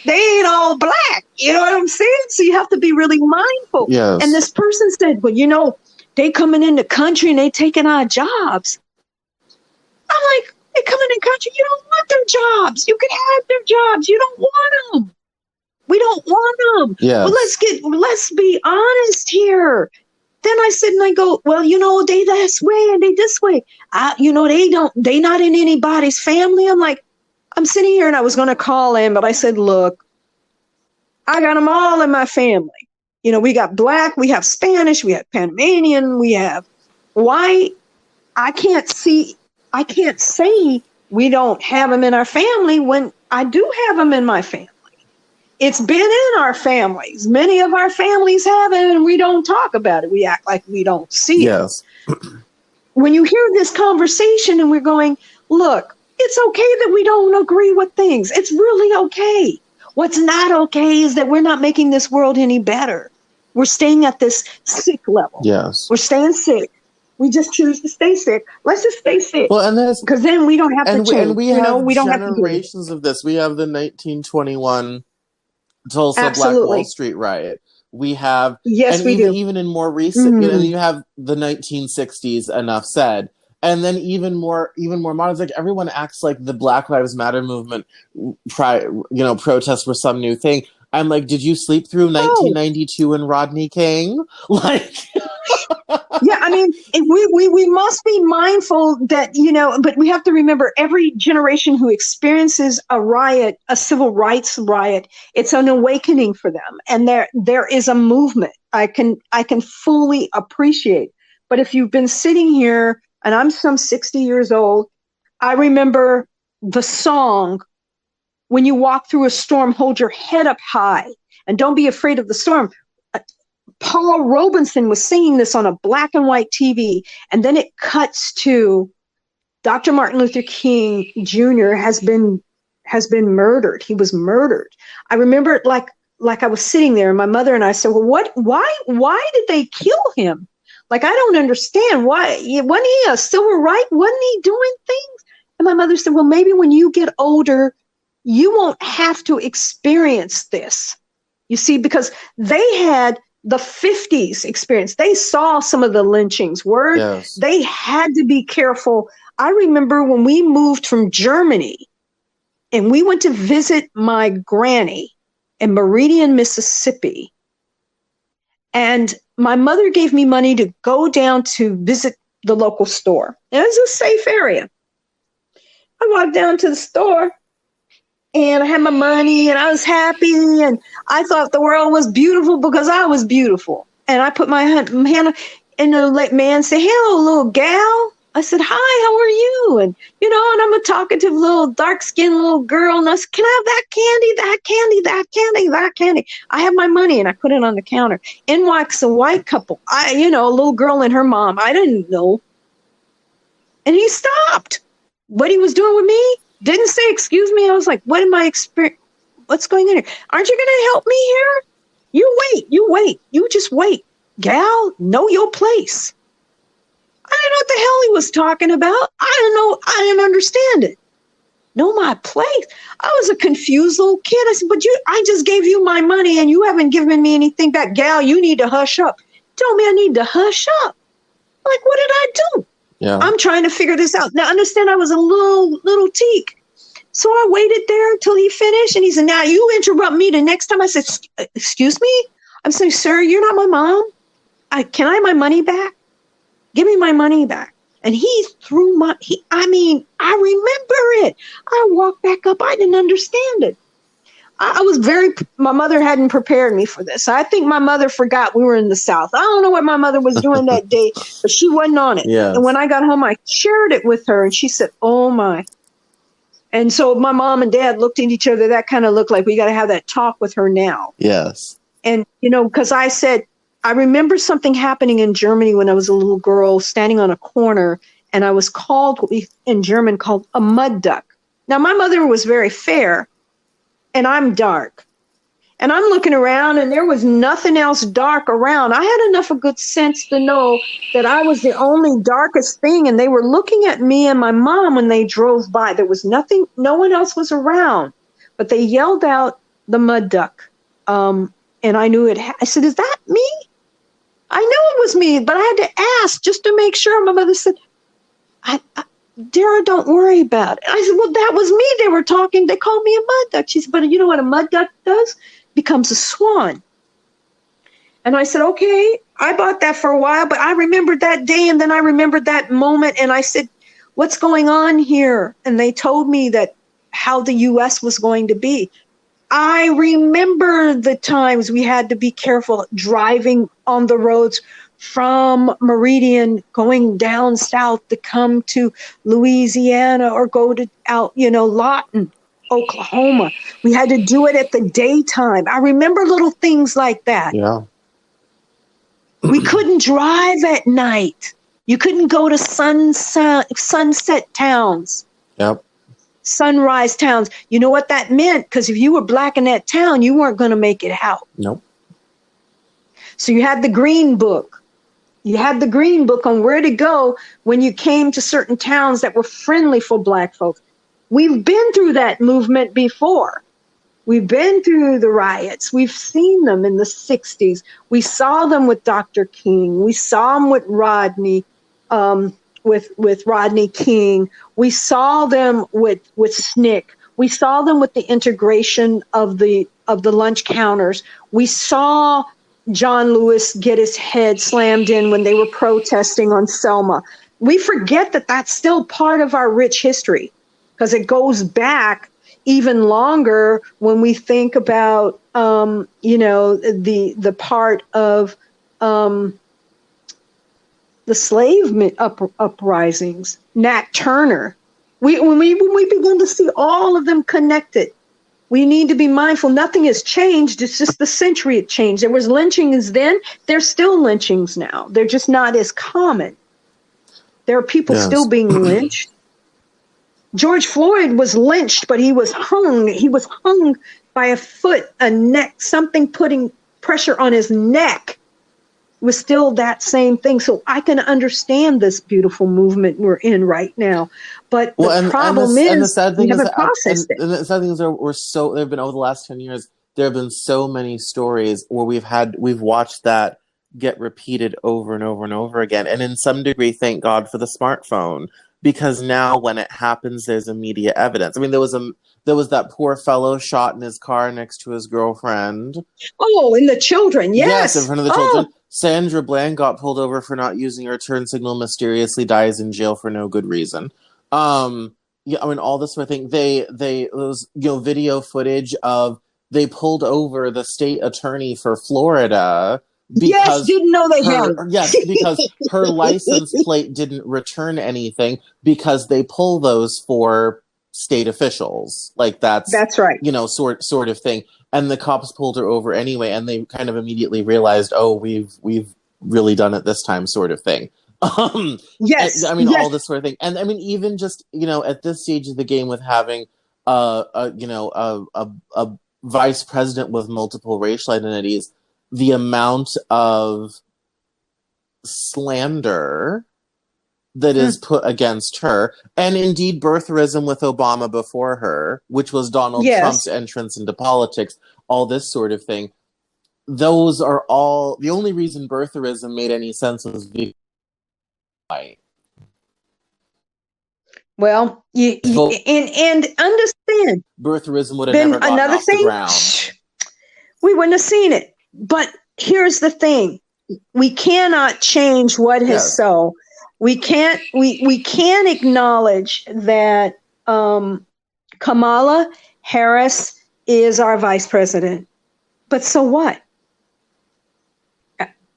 S2: they ain't all black. You know what I'm saying? So you have to be really mindful.
S3: Yes.
S2: And this person said, well, they coming in the country and they taking our jobs. I'm like, they coming in the country. You don't want their jobs. You can have their jobs. You don't want them. We don't want them.
S3: Yes.
S2: Well, let's be honest here. Then I sit and I go, well, they this way and they this way. They not in anybody's family. I'm sitting here and I was going to call in, but I said, look, I got them all in my family. We got black, we have Spanish, we have Panamanian, we have white. I can't say we don't have them in our family when I do have them in my family. It's been in our families. Many of our families have it, and we don't talk about it. We act like we don't see it.
S3: Yes.
S2: When you hear this conversation and we're going, look, it's okay that we don't agree with things. It's really okay. What's not okay is that we're not making this world any better. We're staying at this sick level.
S3: Yes.
S2: We're staying sick. We just choose to stay sick. Let's just stay sick.
S3: Well, and
S2: because then we don't have to change.
S3: And we have
S2: we don't
S3: generations
S2: have to
S3: of this. We have the 1921 Tulsa
S2: Absolutely.
S3: Black Wall Street riot. We have,
S2: yes,
S3: and
S2: we
S3: even,
S2: do.
S3: even in more recent, you have the 1960s. Enough said, and then even more modern. It's like everyone acts like the Black Lives Matter movement, protests were some new thing. I'm like, did you sleep through 1992 and Rodney King? Like,
S2: yeah, I mean, we must be mindful that, but we have to remember every generation who experiences a riot, a civil rights riot, it's an awakening for them. And there is a movement I can fully appreciate. But if you've been sitting here, and I'm some 60 years old, I remember the song, when you walk through a storm, hold your head up high and don't be afraid of the storm. Paul Robeson was singing this on a black and white TV, and then it cuts to Dr. Martin Luther King Jr. has been murdered. He was murdered. I remember it like I was sitting there, and my mother and I said, "Well, why did they kill him? Like, I don't understand why. Wasn't he a civil right? Wasn't he doing things?" And my mother said, "Well, maybe when you get older, you won't have to experience this. You see, because they had the 50s experience. They saw some of the lynchings.
S3: Yes.
S2: They had to be careful. I remember when we moved from Germany and we went to visit my granny in Meridian, Mississippi. And my mother gave me money to go down to visit the local store. And it was a safe area. I walked down to the store and I had my money and I was happy and I thought the world was beautiful because I was beautiful. And I put my hand and the man said, "Hello, little gal." I said, "Hi, how are you?" And, and I'm a talkative little dark-skinned little girl. And I said, "Can I have that candy, that candy, that candy, that candy?" I have my money and I put it on the counter. In walks a white couple. A little girl and her mom. I didn't know. And he stopped. What he was doing with me, didn't say, "Excuse me." I was like, what am I experiencing? What's going on here? Aren't you going to help me here? You wait. You just wait. Gal, know your place. I didn't know what the hell he was talking about. I didn't understand it. Know my place. I was a confused little kid. I said, "But I just gave you my money and you haven't given me anything back. Gal, you need to hush up." Told me I need to hush up. Like, what did I do?
S3: Yeah.
S2: I'm trying to figure this out. Now, understand, I was a little teak. So I waited there until he finished. And he said, "Now you interrupt me the next time." I said, "Excuse me?" I'm saying, "Sir, you're not my mom. Can I have my money back? Give me my money back." And he threw I remember it. I walked back up. I didn't understand it. I was my mother hadn't prepared me for this. I think my mother forgot we were in the South. I don't know what my mother was doing that day, but she wasn't on it.
S3: Yes.
S2: And when I got home, I shared it with her and she said, oh my. And so my mom and dad looked at each other. That kind of looked like we got to have that talk with her now.
S3: Yes.
S2: And, because I said, I remember something happening in Germany when I was a little girl standing on a corner, and I was called, what we in German called a mud duck. Now, my mother was very fair, and I'm dark. And I'm looking around, and there was nothing else dark around. I had enough of good sense to know that I was the only darkest thing, and they were looking at me and my mom when they drove by. There was nothing, no one else was around, but they yelled out the mud duck. And I knew it. I said, is that me? I know it was me, but I had to ask just to make sure. My mother said, Dara, don't worry about it. I said, well, that was me. They were talking. They called me a mud duck. She said, but you know what a mud duck does? Becomes a swan. And I said, okay, I bought that for a while, but I remembered that day, and then I remembered that moment, and I said, what's going on here? And they told me that how the U.S. was going to be. I remember the times we had to be careful driving on the roads from Meridian, going down south to come to Louisiana or go to out, Lawton, Oklahoma. We had to do it at the daytime. I remember little things like that.
S3: Yeah.
S2: We couldn't drive at night. You couldn't go to sunset towns.
S3: Yep.
S2: Sunrise towns. You know what that meant? Because if you were black in that town, you weren't going to make it out.
S3: Nope.
S2: So you had the green book. You had the green book on where to go when you came to certain towns that were friendly for black folks. We've been through that movement before. We've been through the riots. We've seen them in the 60s. We saw them with Dr. King. We saw them with Rodney. With Rodney King. We saw them with SNCC. We saw them with the integration of the lunch counters. We saw John Lewis get his head slammed in when they were protesting on Selma. We forget that that's still part of our rich history because it goes back even longer when we think about the part of the slave uprisings, Nat Turner. When we begin to see all of them connected, we need to be mindful. Nothing has changed. It's just the century it changed. There was lynchings then. There's still lynchings now. They're just not as common. There are people still being lynched. George Floyd was lynched, but he was hung. He was hung by a foot, a neck, something putting pressure on his neck. Was still that same thing. So I can understand this beautiful movement we're in right now. But the problem is we haven't processed it.
S3: And the sad thing is there have been over the last 10 years, there have been so many stories where we've watched that get repeated over and over and over again. And in some degree, thank God for the smartphone, because now when it happens, there's immediate evidence. I mean, there was that poor fellow shot in his car next to his girlfriend.
S2: Oh, and the children, yes.
S3: Yes, in front of the children. Sandra Bland got pulled over for not using her turn signal, mysteriously dies in jail for no good reason. All this sort of thing. There was video footage of they pulled over the state attorney for Florida because
S2: didn't know they had.
S3: Yes, because her license plate didn't return anything because they pull those for state officials. Like that's
S2: right.
S3: Sort of thing. And the cops pulled her over anyway, and they kind of immediately realized, oh, we've really done it this time, sort of thing.
S2: Yes.
S3: All this sort of thing. And I mean, even just, at this stage of the game with having a vice president with multiple racial identities, the amount of slander that is put against her, and indeed birtherism with Obama before her, which was Donald Trump's entrance into politics, all this sort of thing. Those are all the only reason birtherism made any sense was white.
S2: Well, and understand
S3: birtherism would have never gotten off the ground.
S2: We wouldn't have seen it. But here's the thing: we cannot change what is so. We can't acknowledge that Kamala Harris is our vice president. But so what?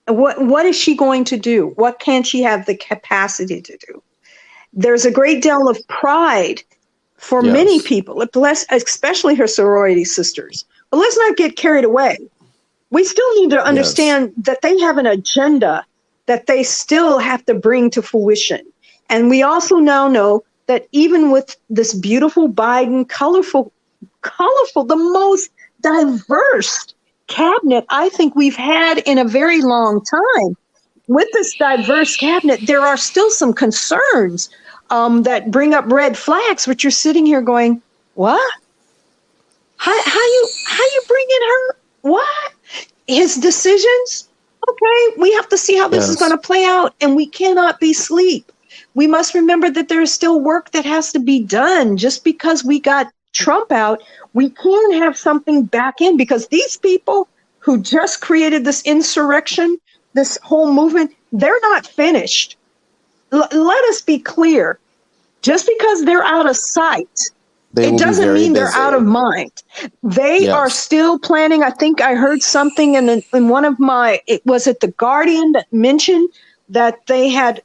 S2: What is she going to do? What can she have the capacity to do? There's a great deal of pride for many people, especially her sorority sisters. But let's not get carried away. We still need to understand that they have an agenda that they still have to bring to fruition. And we also now know that even with this beautiful Biden, colorful, the most diverse cabinet I think we've had in a very long time. With this diverse cabinet, there are still some concerns that bring up red flags, which you're sitting here going, what? How you bring in her? What? His decisions? Okay, we have to see how this is going to play out, and we cannot be asleep. We must remember that there is still work that has to be done. Just because we got Trump out, we can have something back in, because these people who just created this insurrection, this whole movement, they're not finished. Let us be clear. Just because they're out of sight, it doesn't mean they're out of mind. They are still planning. I think I heard something in one of was it The Guardian that mentioned that they had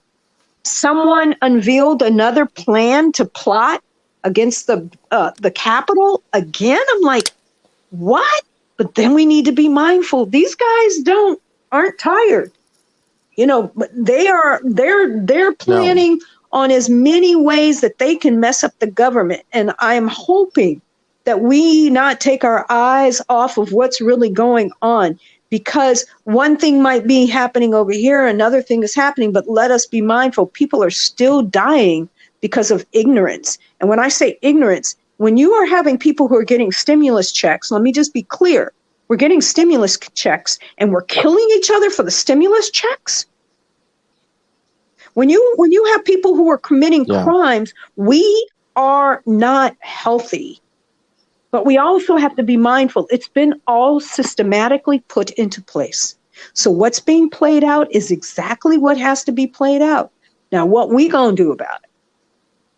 S2: someone unveiled another plan to plot against the Capitol again. I'm like, what? But then we need to be mindful. These guys aren't tired. But they're planning on as many ways that they can mess up the government. And I'm hoping that we not take our eyes off of what's really going on, because one thing might be happening over here, another thing is happening, but let us be mindful. People are still dying because of ignorance. And when I say ignorance, when you are having people who are getting stimulus checks, let me just be clear. We're getting stimulus checks and we're killing each other for the stimulus checks. When you have people who are committing crimes, we are not healthy. But we also have to be mindful. It's been all systematically put into place. So what's being played out is exactly what has to be played out. Now, what we gonna do about it?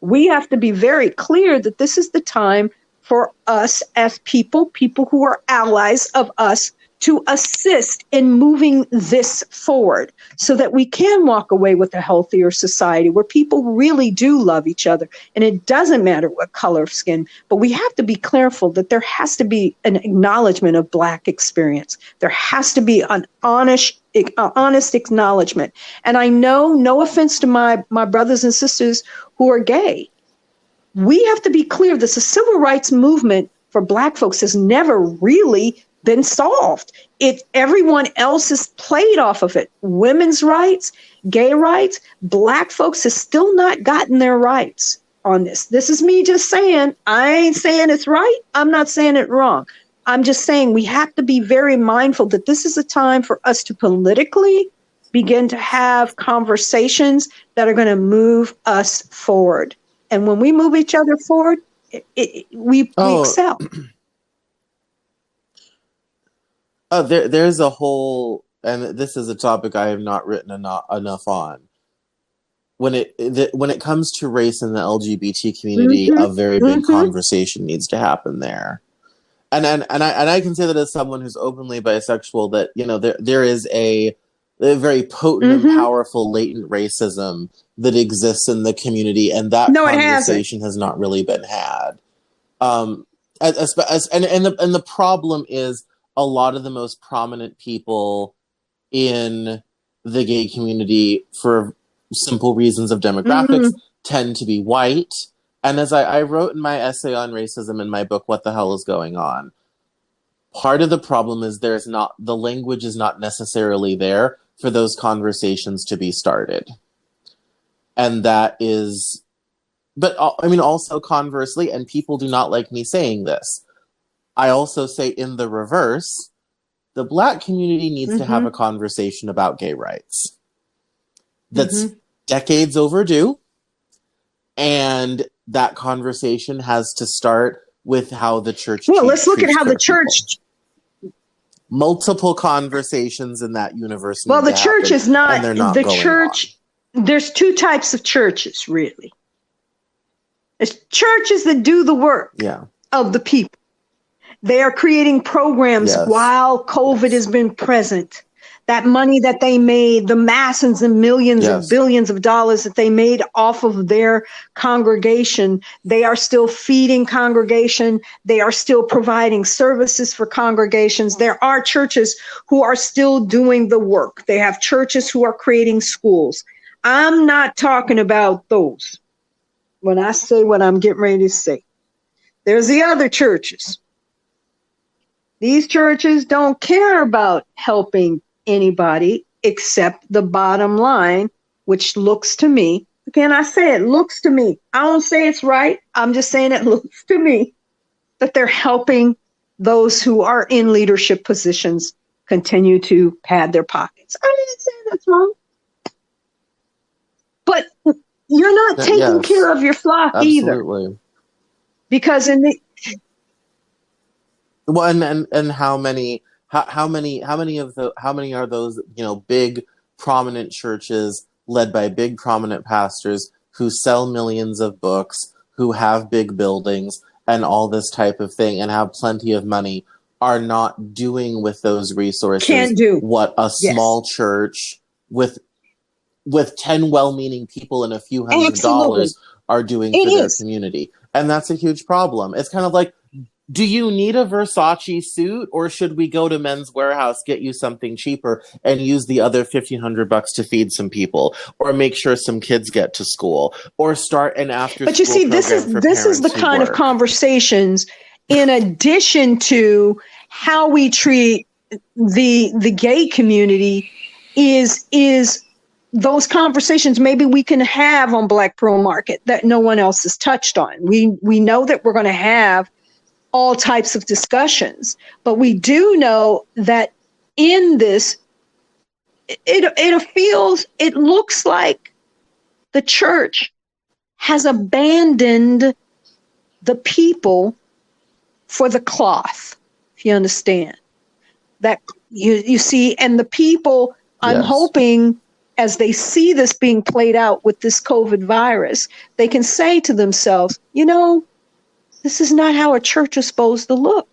S2: We have to be very clear that this is the time for us as people who are allies of us, to assist in moving this forward so that we can walk away with a healthier society where people really do love each other. And it doesn't matter what color of skin, but we have to be careful that there has to be an acknowledgement of Black experience. There has to be an honest acknowledgement. And I know, no offense to my brothers and sisters who are gay, we have to be clear that the civil rights movement for Black folks has never really been solved. Everyone else is played off of it. Women's rights, gay rights, Black folks have still not gotten their rights on this. This is me just saying, I ain't saying it's right. I'm not saying it wrong. I'm just saying we have to be very mindful that this is a time for us to politically begin to have conversations that are going to move us forward. And when we move each other forward, we excel.
S3: There's a whole, and this is a topic I have not written enough on. When it comes to race in the LGBT community, a very big conversation needs to happen there. And I can say that as someone who's openly bisexual, that there is a very potent and powerful latent racism that exists in the community, and that conversation has not really been had. And the problem is, a lot of the most prominent people in the gay community, for simple reasons of demographics, tend to be white. And as I wrote in my essay on racism in my book, What the Hell is Going On? Part of the problem is the language is not necessarily there for those conversations to be started. And that is, but I mean, also conversely, and people do not like me saying this, I also say in the reverse, the Black community needs to have a conversation about gay rights. That's decades overdue. And that conversation has to start with how the church.
S2: Well, let's look at how the church.
S3: Multiple conversations in that universe.
S2: Well, the church is not
S3: the church.
S2: There's two types of churches, really. There's churches that do the work of the people. They are creating programs
S3: Yes.
S2: while COVID has been present. That money that they made, the masses and millions and
S3: Yes.
S2: billions of dollars that they made off of their congregation, they are still feeding congregation. They are still providing services for congregations. There are churches who are still doing the work. They have churches who are creating schools. I'm not talking about those when I say what I'm getting ready to say. There's the other churches. These churches don't care about helping anybody except the bottom line, which looks to me, again, I say it looks to me. I don't say it's right. I'm just saying it looks to me that they're helping those who are in leadership positions continue to pad their pockets. I didn't say that's wrong. But you're not taking care of your flock either.
S3: Absolutely.
S2: Because in the
S3: Well, and how many are those, big prominent churches led by big prominent pastors who sell millions of books, who have big buildings and all this type of thing and have plenty of money, are not doing with those resources
S2: Can't do.
S3: what a small church with 10 well-meaning people and a few $100s are doing for their community. And that's a huge problem. It's kind of like, do you need a Versace suit, or should we go to Men's Warehouse, get you something cheaper, and use the other $1,500 to feed some people, or make sure some kids get to school, or start an after-school program? But you see,
S2: this is the kind of conversations, in addition to how we treat the gay community, is those conversations maybe we can have on Black Pearl Market that no one else has touched on. We know that we're going to have all types of discussions, but we do know that in this, it looks like the church has abandoned the people for the cloth, if you understand. That you see, and the people, I'm hoping, as they see this being played out with this COVID virus, they can say to themselves, this is not how a church is supposed to look.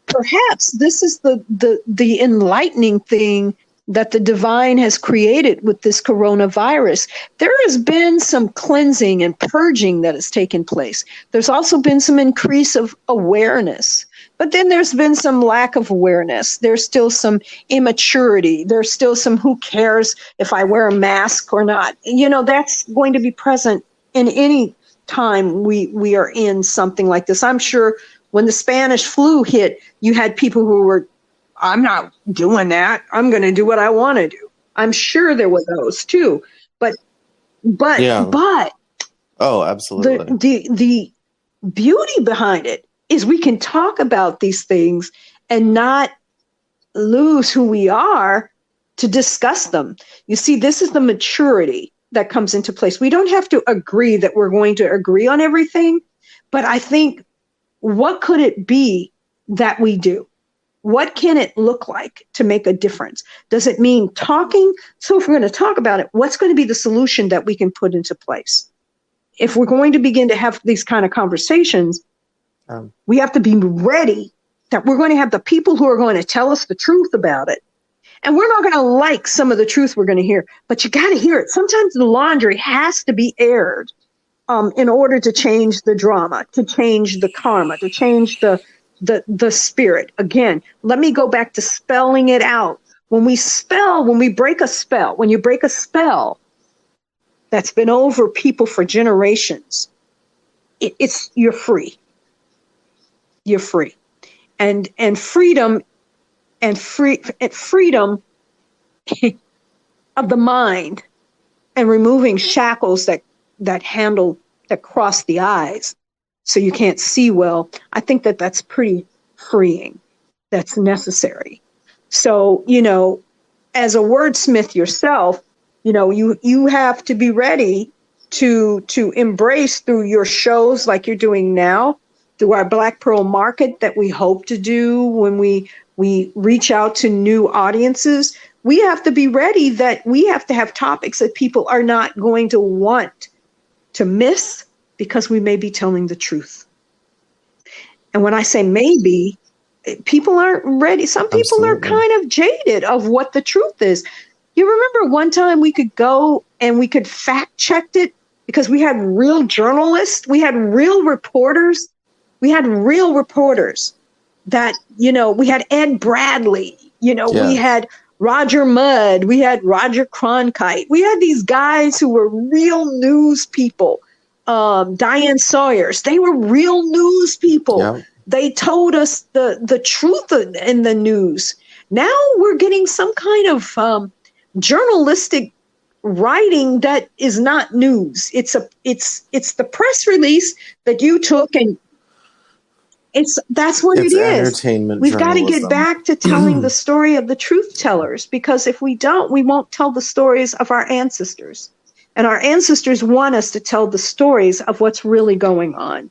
S2: Perhaps this is the enlightening thing that the divine has created with this coronavirus. There has been some cleansing and purging that has taken place. There's also been some increase of awareness. But then there's been some lack of awareness. There's still some immaturity. There's still some who cares if I wear a mask or not. That's going to be present in any time we are in something like this. I'm sure when the Spanish flu hit, you had people who were, I'm not doing that. I'm going to do what I want to do. I'm sure there were those too. But
S3: oh, absolutely.
S2: The beauty behind it is we can talk about these things and not lose who we are to discuss them. You see, this is the maturity that comes into place. We don't have to agree that we're going to agree on everything, but I think, what could it be that we do? What can it look like to make a difference? Does it mean talking? So if we're going to talk about it, what's going to be the solution that we can put into place? If we're going to begin to have these kind of conversations, we have to be ready that we're going to have the people who are going to tell us the truth about it. And we're not going to like some of the truth we're going to hear, but you got to hear it. Sometimes the laundry has to be aired in order to change the drama, to change the karma, to change the spirit. Again, let me go back to spelling it out. When you break a spell that's been over people for generations, you're free. You're free. And freedom freedom of the mind, and removing shackles that cross the eyes so you can't see well. I think that's pretty freeing. That's necessary. So, as a wordsmith yourself, you have to be ready to embrace through your shows like you're doing now, through our Black Pearl Market that we hope to do when we reach out to new audiences. We have to be ready that we have to have topics that people are not going to want to miss, because we may be telling the truth. And when I say maybe, people aren't ready. Some people are
S3: Absolutely.
S2: kind of jaded of what the truth is. You remember one time we could go and we could fact check it because we had real journalists, we had real reporters, that, we had Ed Bradley, we had Roger Mudd, we had Roger Cronkite. We had these guys who were real news people. Diane Sawyers, they were real news people.
S3: Yeah.
S2: They told us the truth in the news. Now we're getting some kind of journalistic writing that is not news. It's the press release that you took, and that's what
S3: It's
S2: it is.
S3: entertainment
S2: We've got to get
S3: journalism.
S2: back to telling the story of the truth tellers, because if we don't, we won't tell the stories of our ancestors. And our ancestors want us to tell the stories of what's really going on,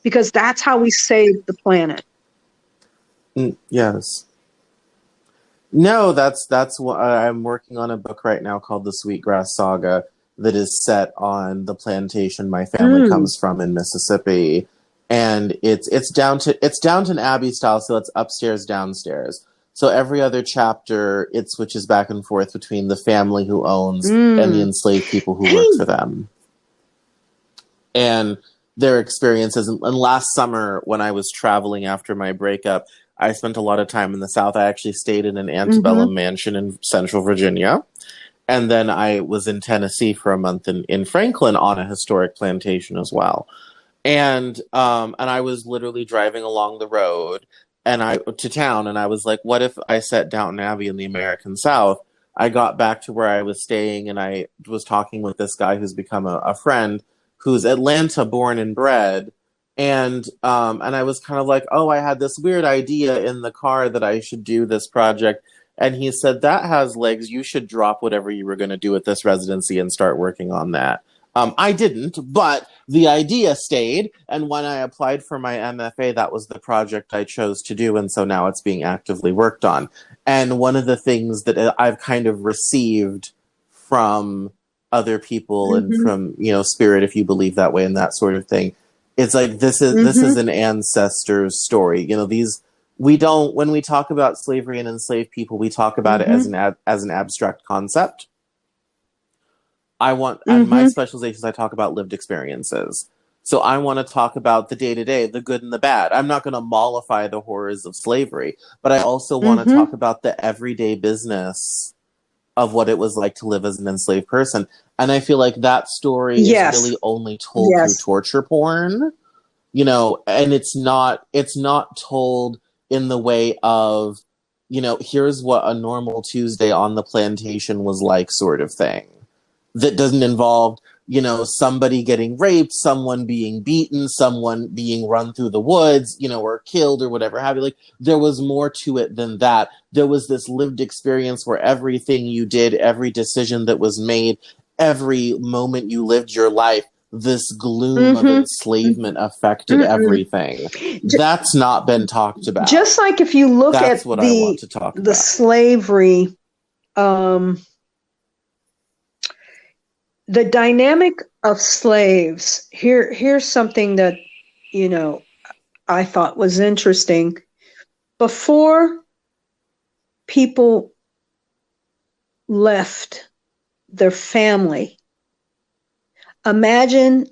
S2: because that's how we save the planet.
S3: Yes. No, that's what I'm working on a book right now called The Sweetgrass Saga that is set on the plantation my family comes from in Mississippi, and it's Downton Abbey style, so it's upstairs, downstairs. So every other chapter, it switches back and forth between the family who owns and the enslaved people who work for them, and their experiences. And last summer, when I was traveling after my breakup, I spent a lot of time in the South. I actually stayed in an antebellum mansion in Central Virginia. And then I was in Tennessee for a month in Franklin on a historic plantation as well. And I was literally driving along the road to town, and I was like, what if I set Downton Abbey in the American South? I got back to where I was staying, and I was talking with this guy who's become a friend, who's Atlanta born and bred. And I was kind of like, oh, I had this weird idea in the car that I should do this project. And he said, that has legs. You should drop whatever you were going to do at this residency and start working on that. I didn't, but the idea stayed. And when I applied for my MFA, that was the project I chose to do. And so now it's being actively worked on. And one of the things that I've kind of received from other people and from, spirit, if you believe that way and that sort of thing, it's like, this is an ancestor's story. When we talk about slavery and enslaved people, we talk about it as an abstract concept. And my specializations, I talk about lived experiences. So I want to talk about the day-to-day, the good and the bad. I'm not going to mollify the horrors of slavery, but I also want to talk about the everyday business of what it was like to live as an enslaved person. And I feel like that story is really only told through torture porn, and it's not told in the way of, here's what a normal Tuesday on the plantation was like, sort of thing. That doesn't involve, somebody getting raped, someone being beaten, someone being run through the woods, or killed or whatever have you. Like, there was more to it than that. There was this lived experience where everything you did, every decision that was made, every moment you lived your life, this gloom of enslavement affected everything. That's not been talked about.
S2: Just like if you look
S3: That's
S2: at
S3: what I want to talk
S2: the
S3: about.
S2: slavery, the dynamic of slaves, here's something that, I thought was interesting. Before people left their family, imagine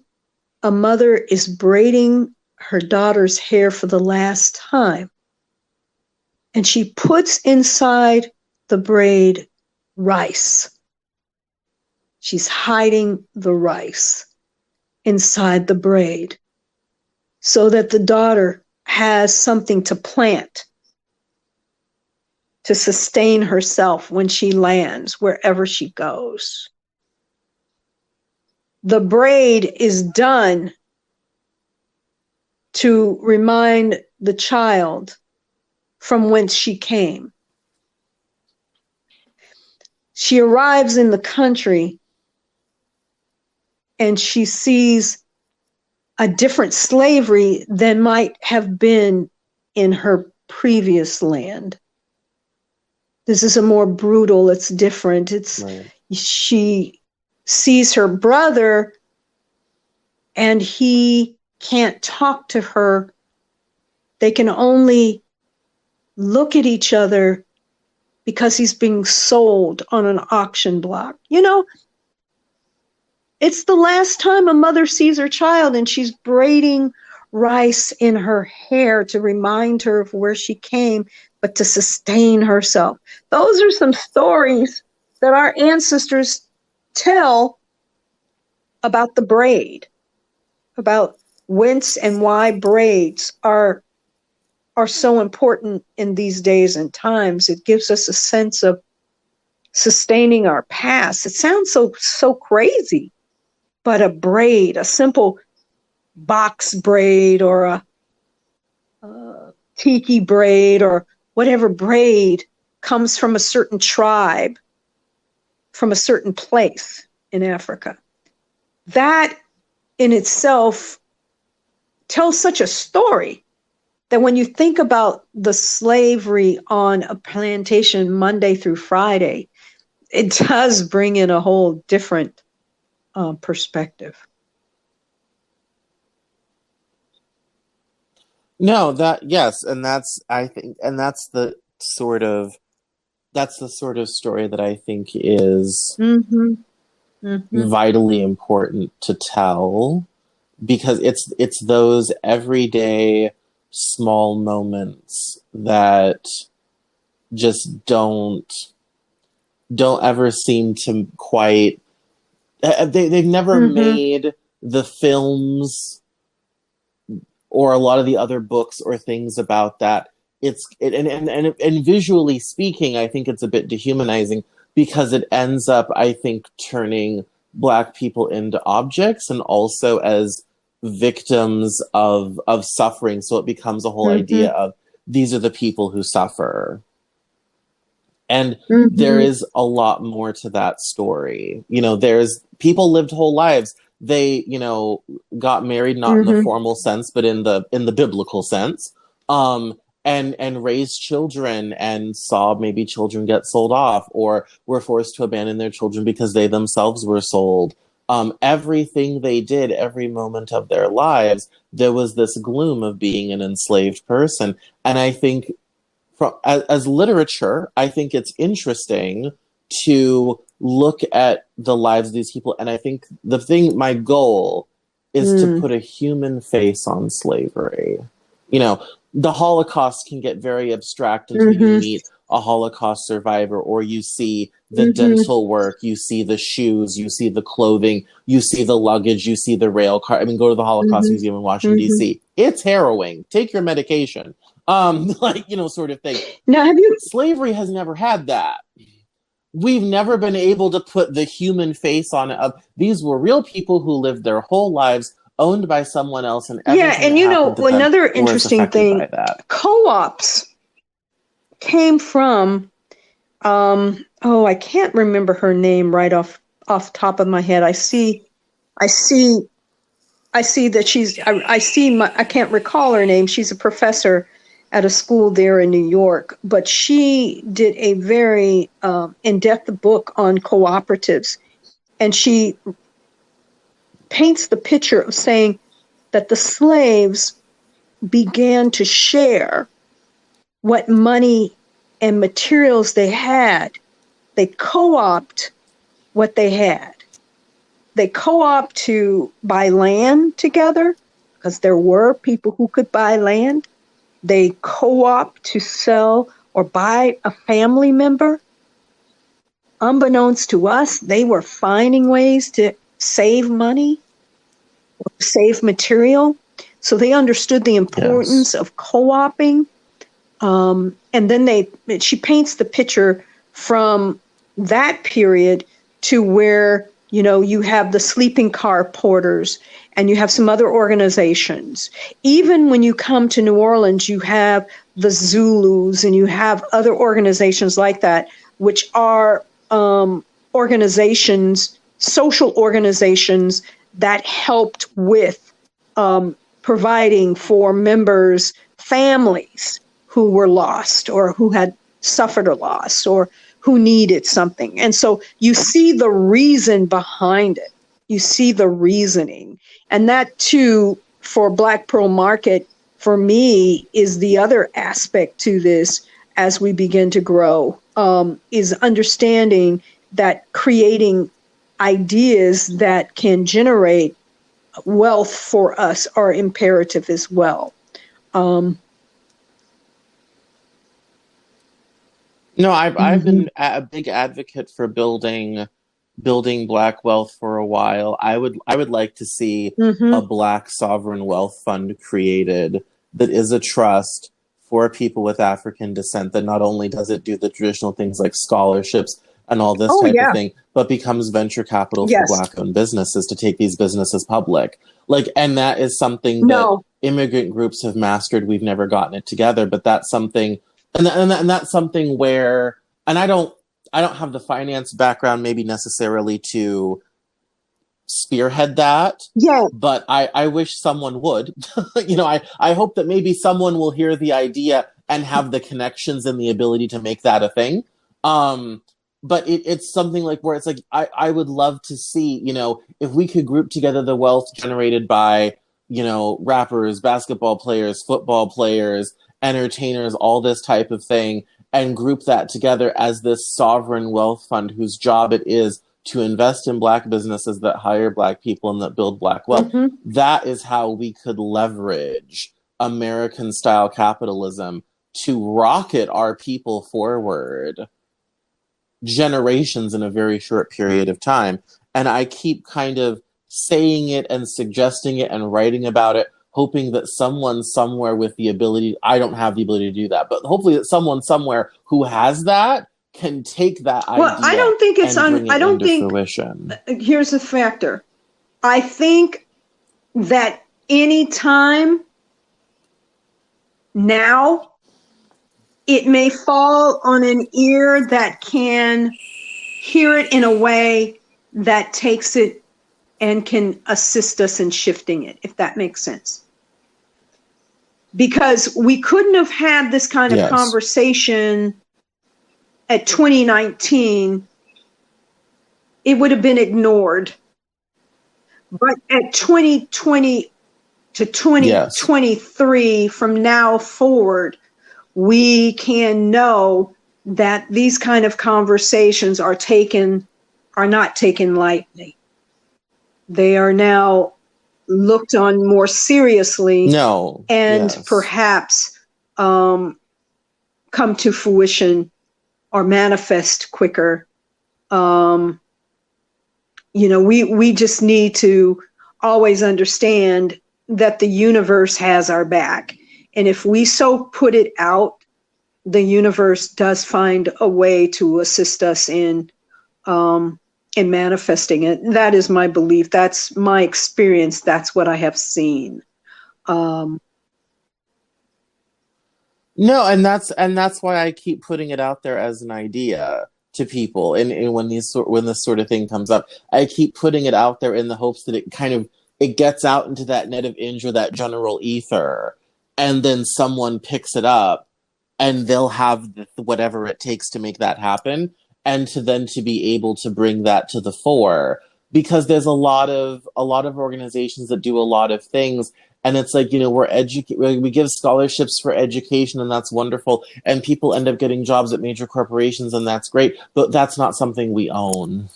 S2: a mother is braiding her daughter's hair for the last time, and she puts inside the braid rice. She's hiding the rice inside the braid so that the daughter has something to plant to sustain herself when she lands wherever she goes. The braid is done to remind the child from whence she came. She arrives in the country and she sees a different slavery than might have been in her previous land. This is a more brutal, it's different. She sees her brother and he can't talk to her They can only look at each other because he's being sold on an auction block. You know, it's the last time a mother sees her child, and she's braiding rice in her hair to remind her of where she came, but to sustain herself. Those are some stories that our ancestors tell about the braid, about whence and why braids are so important in these days and times. It gives us a sense of sustaining our past. It sounds so crazy, but a braid, a simple box braid or a tiki braid or whatever braid comes from a certain tribe, from a certain place in Africa. That in itself tells such a story that when you think about the slavery on a plantation Monday through Friday, it does bring in a whole different perspective.
S3: No, that yes, and that's I think, and that's the sort of story that I think is vitally important to tell, because it's those everyday small moments that just don't ever seem to quite they've never made the films or a lot of the other books or things about that. And visually speaking, I think it's a bit dehumanizing, because it ends up, I think, turning Black people into objects and also as victims of suffering. So it becomes a whole idea of, these are the people who suffer. And there is a lot more to that story. You know, there's people lived whole lives. They, you know, got married, not in the formal sense, but in the biblical sense, and raised children and saw maybe children get sold off or were forced to abandon their children because they themselves were sold. Everything they did, every moment of their lives, there was this gloom of being an enslaved person. And I think as literature, I think it's interesting to look at the lives of these people. And I think my goal is to put a human face on slavery. You know, the Holocaust can get very abstract until you meet a Holocaust survivor, or you see the dental work, you see the shoes, you see the clothing, you see the luggage, you see the rail car. I mean, go to the Holocaust Museum in Washington, D.C. It's harrowing. Take your medication. Like, you know, sort of thing.
S2: Now,
S3: slavery has never had that. We've never been able to put the human face on it. These were real people who lived their whole lives owned by someone else, and
S2: and you know, another interesting thing, co-ops came from I can't remember her name right off the top of my head. I see that she's I can't recall her name. She's a professor at a school there in New York, but she did a very in-depth book on cooperatives, and she paints the picture of saying that the slaves began to share what money and materials they had. They co-opt what they had. They co-opt to buy land together, because there were people who could buy land. They co-opt to sell or buy a family member. Unbeknownst to us, they were finding ways to save money or save material. So they understood the importance of co-oping. And then she paints the picture from that period to where, you know, you have the sleeping car porters and you have some other organizations. Even when you come to New Orleans, you have the Zulus and you have other organizations like that, which are organizations, social organizations that helped with providing for members' families who were lost or who had suffered a loss or who needed something. And so you see the reason behind it. You see the reasoning. And that too, for Black Pearl Market, for me is the other aspect to this as we begin to grow, is understanding that creating ideas that can generate wealth for us are imperative as well.
S3: No, I've been a big advocate for building Black wealth for a while. I would like to see
S2: Mm-hmm.
S3: a Black sovereign wealth fund created that is a trust for people with African descent that not only does it do the traditional things like scholarships and all this
S2: Oh,
S3: type of
S2: yeah.
S3: thing, but becomes venture capital for
S2: Yes.
S3: Black-owned businesses to take these businesses public. Like, and that is something that
S2: No.
S3: immigrant groups have mastered. We've never gotten it together, but that's something, and that's something where, and I don't have the finance background maybe necessarily to spearhead that,
S2: Yeah.
S3: but I wish someone would. I hope that maybe someone will hear the idea and have the connections and the ability to make that a thing. But it's something like where it's like, I would love to see, if we could group together the wealth generated by, rappers, basketball players, football players, entertainers, all this type of thing, and group that together as this sovereign wealth fund whose job it is to invest in Black businesses that hire Black people and that build Black wealth.
S2: Mm-hmm.
S3: That is how we could leverage American style capitalism to rocket our people forward generations in a very short period of time. And I keep kind of saying it and suggesting it and writing about it, hoping that someone somewhere with the ability, I don't have the ability to do that, but hopefully that someone somewhere who has that can take that idea.
S2: Well, I don't think it's
S3: and bring it
S2: I don't
S3: into
S2: think
S3: fruition.
S2: Here's a factor. I think that any time now, it may fall on an ear that can hear it in a way that takes it and can assist us in shifting it, if that makes sense. Because we couldn't have had this kind of
S3: Yes.
S2: conversation at 2019. It would have been ignored. But at 2020 to 2023, from now forward, we can know that these kind of conversations are not taken lightly. They are now looked on more seriously.
S3: No.
S2: And
S3: yes.
S2: perhaps come to fruition or manifest quicker. We just need to always understand that the universe has our back. And if we so put it out, the universe does find a way to assist us in manifesting it. That is my belief. That's my experience. That's what I have seen.
S3: No, and that's why I keep putting it out there as an idea to people. And when this sort of thing comes up, I keep putting it out there in the hopes that it gets out into that net of inch or that general ether, and then someone picks it up, and they'll have whatever it takes to make that happen, and to be able to bring that to the fore. Because there's a lot of organizations that do a lot of things, and it's like, we give scholarships for education, and that's wonderful, and people end up getting jobs at major corporations, and that's great, but that's not something we own.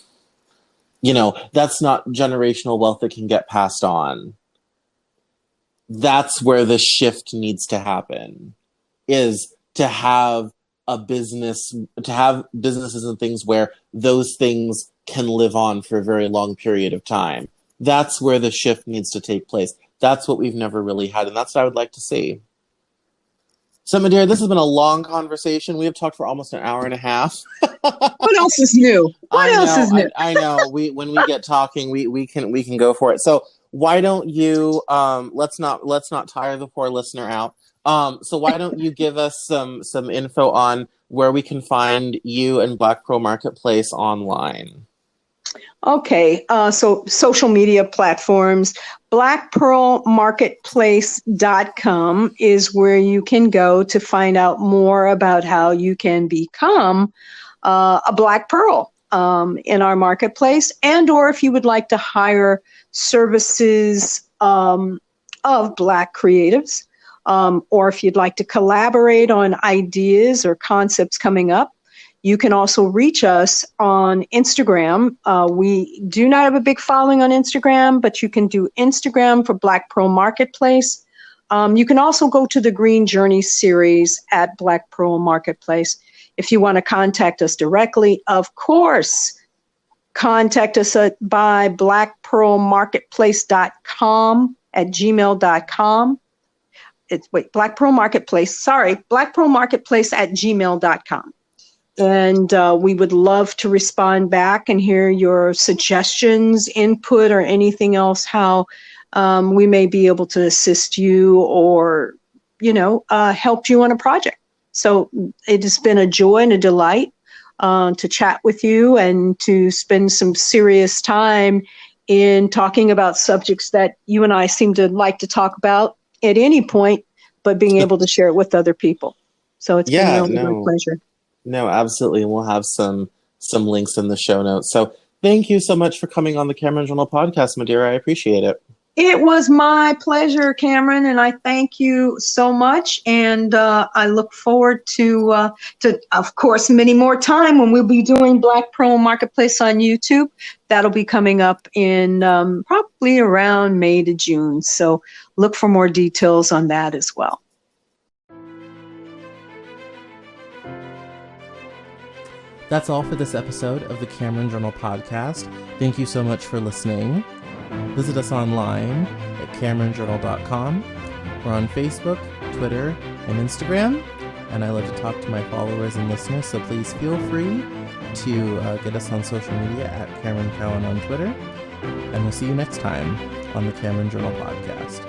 S3: That's not generational wealth that can get passed on. That's where the shift needs to happen, is to have businesses and things where those things can live on for a very long period of time. That's where the shift needs to take place. That's what we've never really had, and that's what I would like to see. So, Madera, this has been a long conversation. We have talked for almost an hour and a half.
S2: What else is new? What else is new?
S3: I know. When we get talking, we can go for it. So why don't you let's not tire the poor listener out. So why don't you give us some info on where we can find you and Black Pearl Marketplace online?
S2: Okay, so social media platforms, blackpearlmarketplace.com is where you can go to find out more about how you can become a Black Pearl in our marketplace, and or if you would like to hire services of Black creatives, or if you'd like to collaborate on ideas or concepts coming up, you can also reach us on Instagram. We do not have a big following on Instagram, but you can do Instagram for Black Pearl Marketplace. You can also go to the Green Journey series at Black Pearl Marketplace. If you want to contact us directly, of course, contact us by blackpearlmarketplace.com at gmail.com. blackpearlmarketplace at gmail.com. And we would love to respond back and hear your suggestions, input, or anything else, how we may be able to assist you or, help you on a project. So it has been a joy and a delight to chat with you and to spend some serious time in talking about subjects that you and I seem to like to talk about at any point, but being able to share it with other people. So it's been really a pleasure.
S3: No, absolutely. And we'll have some links in the show notes. So thank you so much for coming on the Cameron Journal podcast, Madera. I appreciate it.
S2: It was my pleasure, Cameron, and I thank you so much. And I look forward to, of course, many more time when we'll be doing Black Pearl Marketplace on YouTube. That'll be coming up in probably around May to June. So look for more details on that as well.
S4: That's all for this episode of the Cameron Journal podcast. Thank you so much for listening. Visit us online at CameronJournal.com. We're on Facebook, Twitter, and Instagram. And I love to talk to my followers and listeners, so please feel free to get us on social media at Cameron Cowan on Twitter. And we'll see you next time on the Cameron Journal podcast.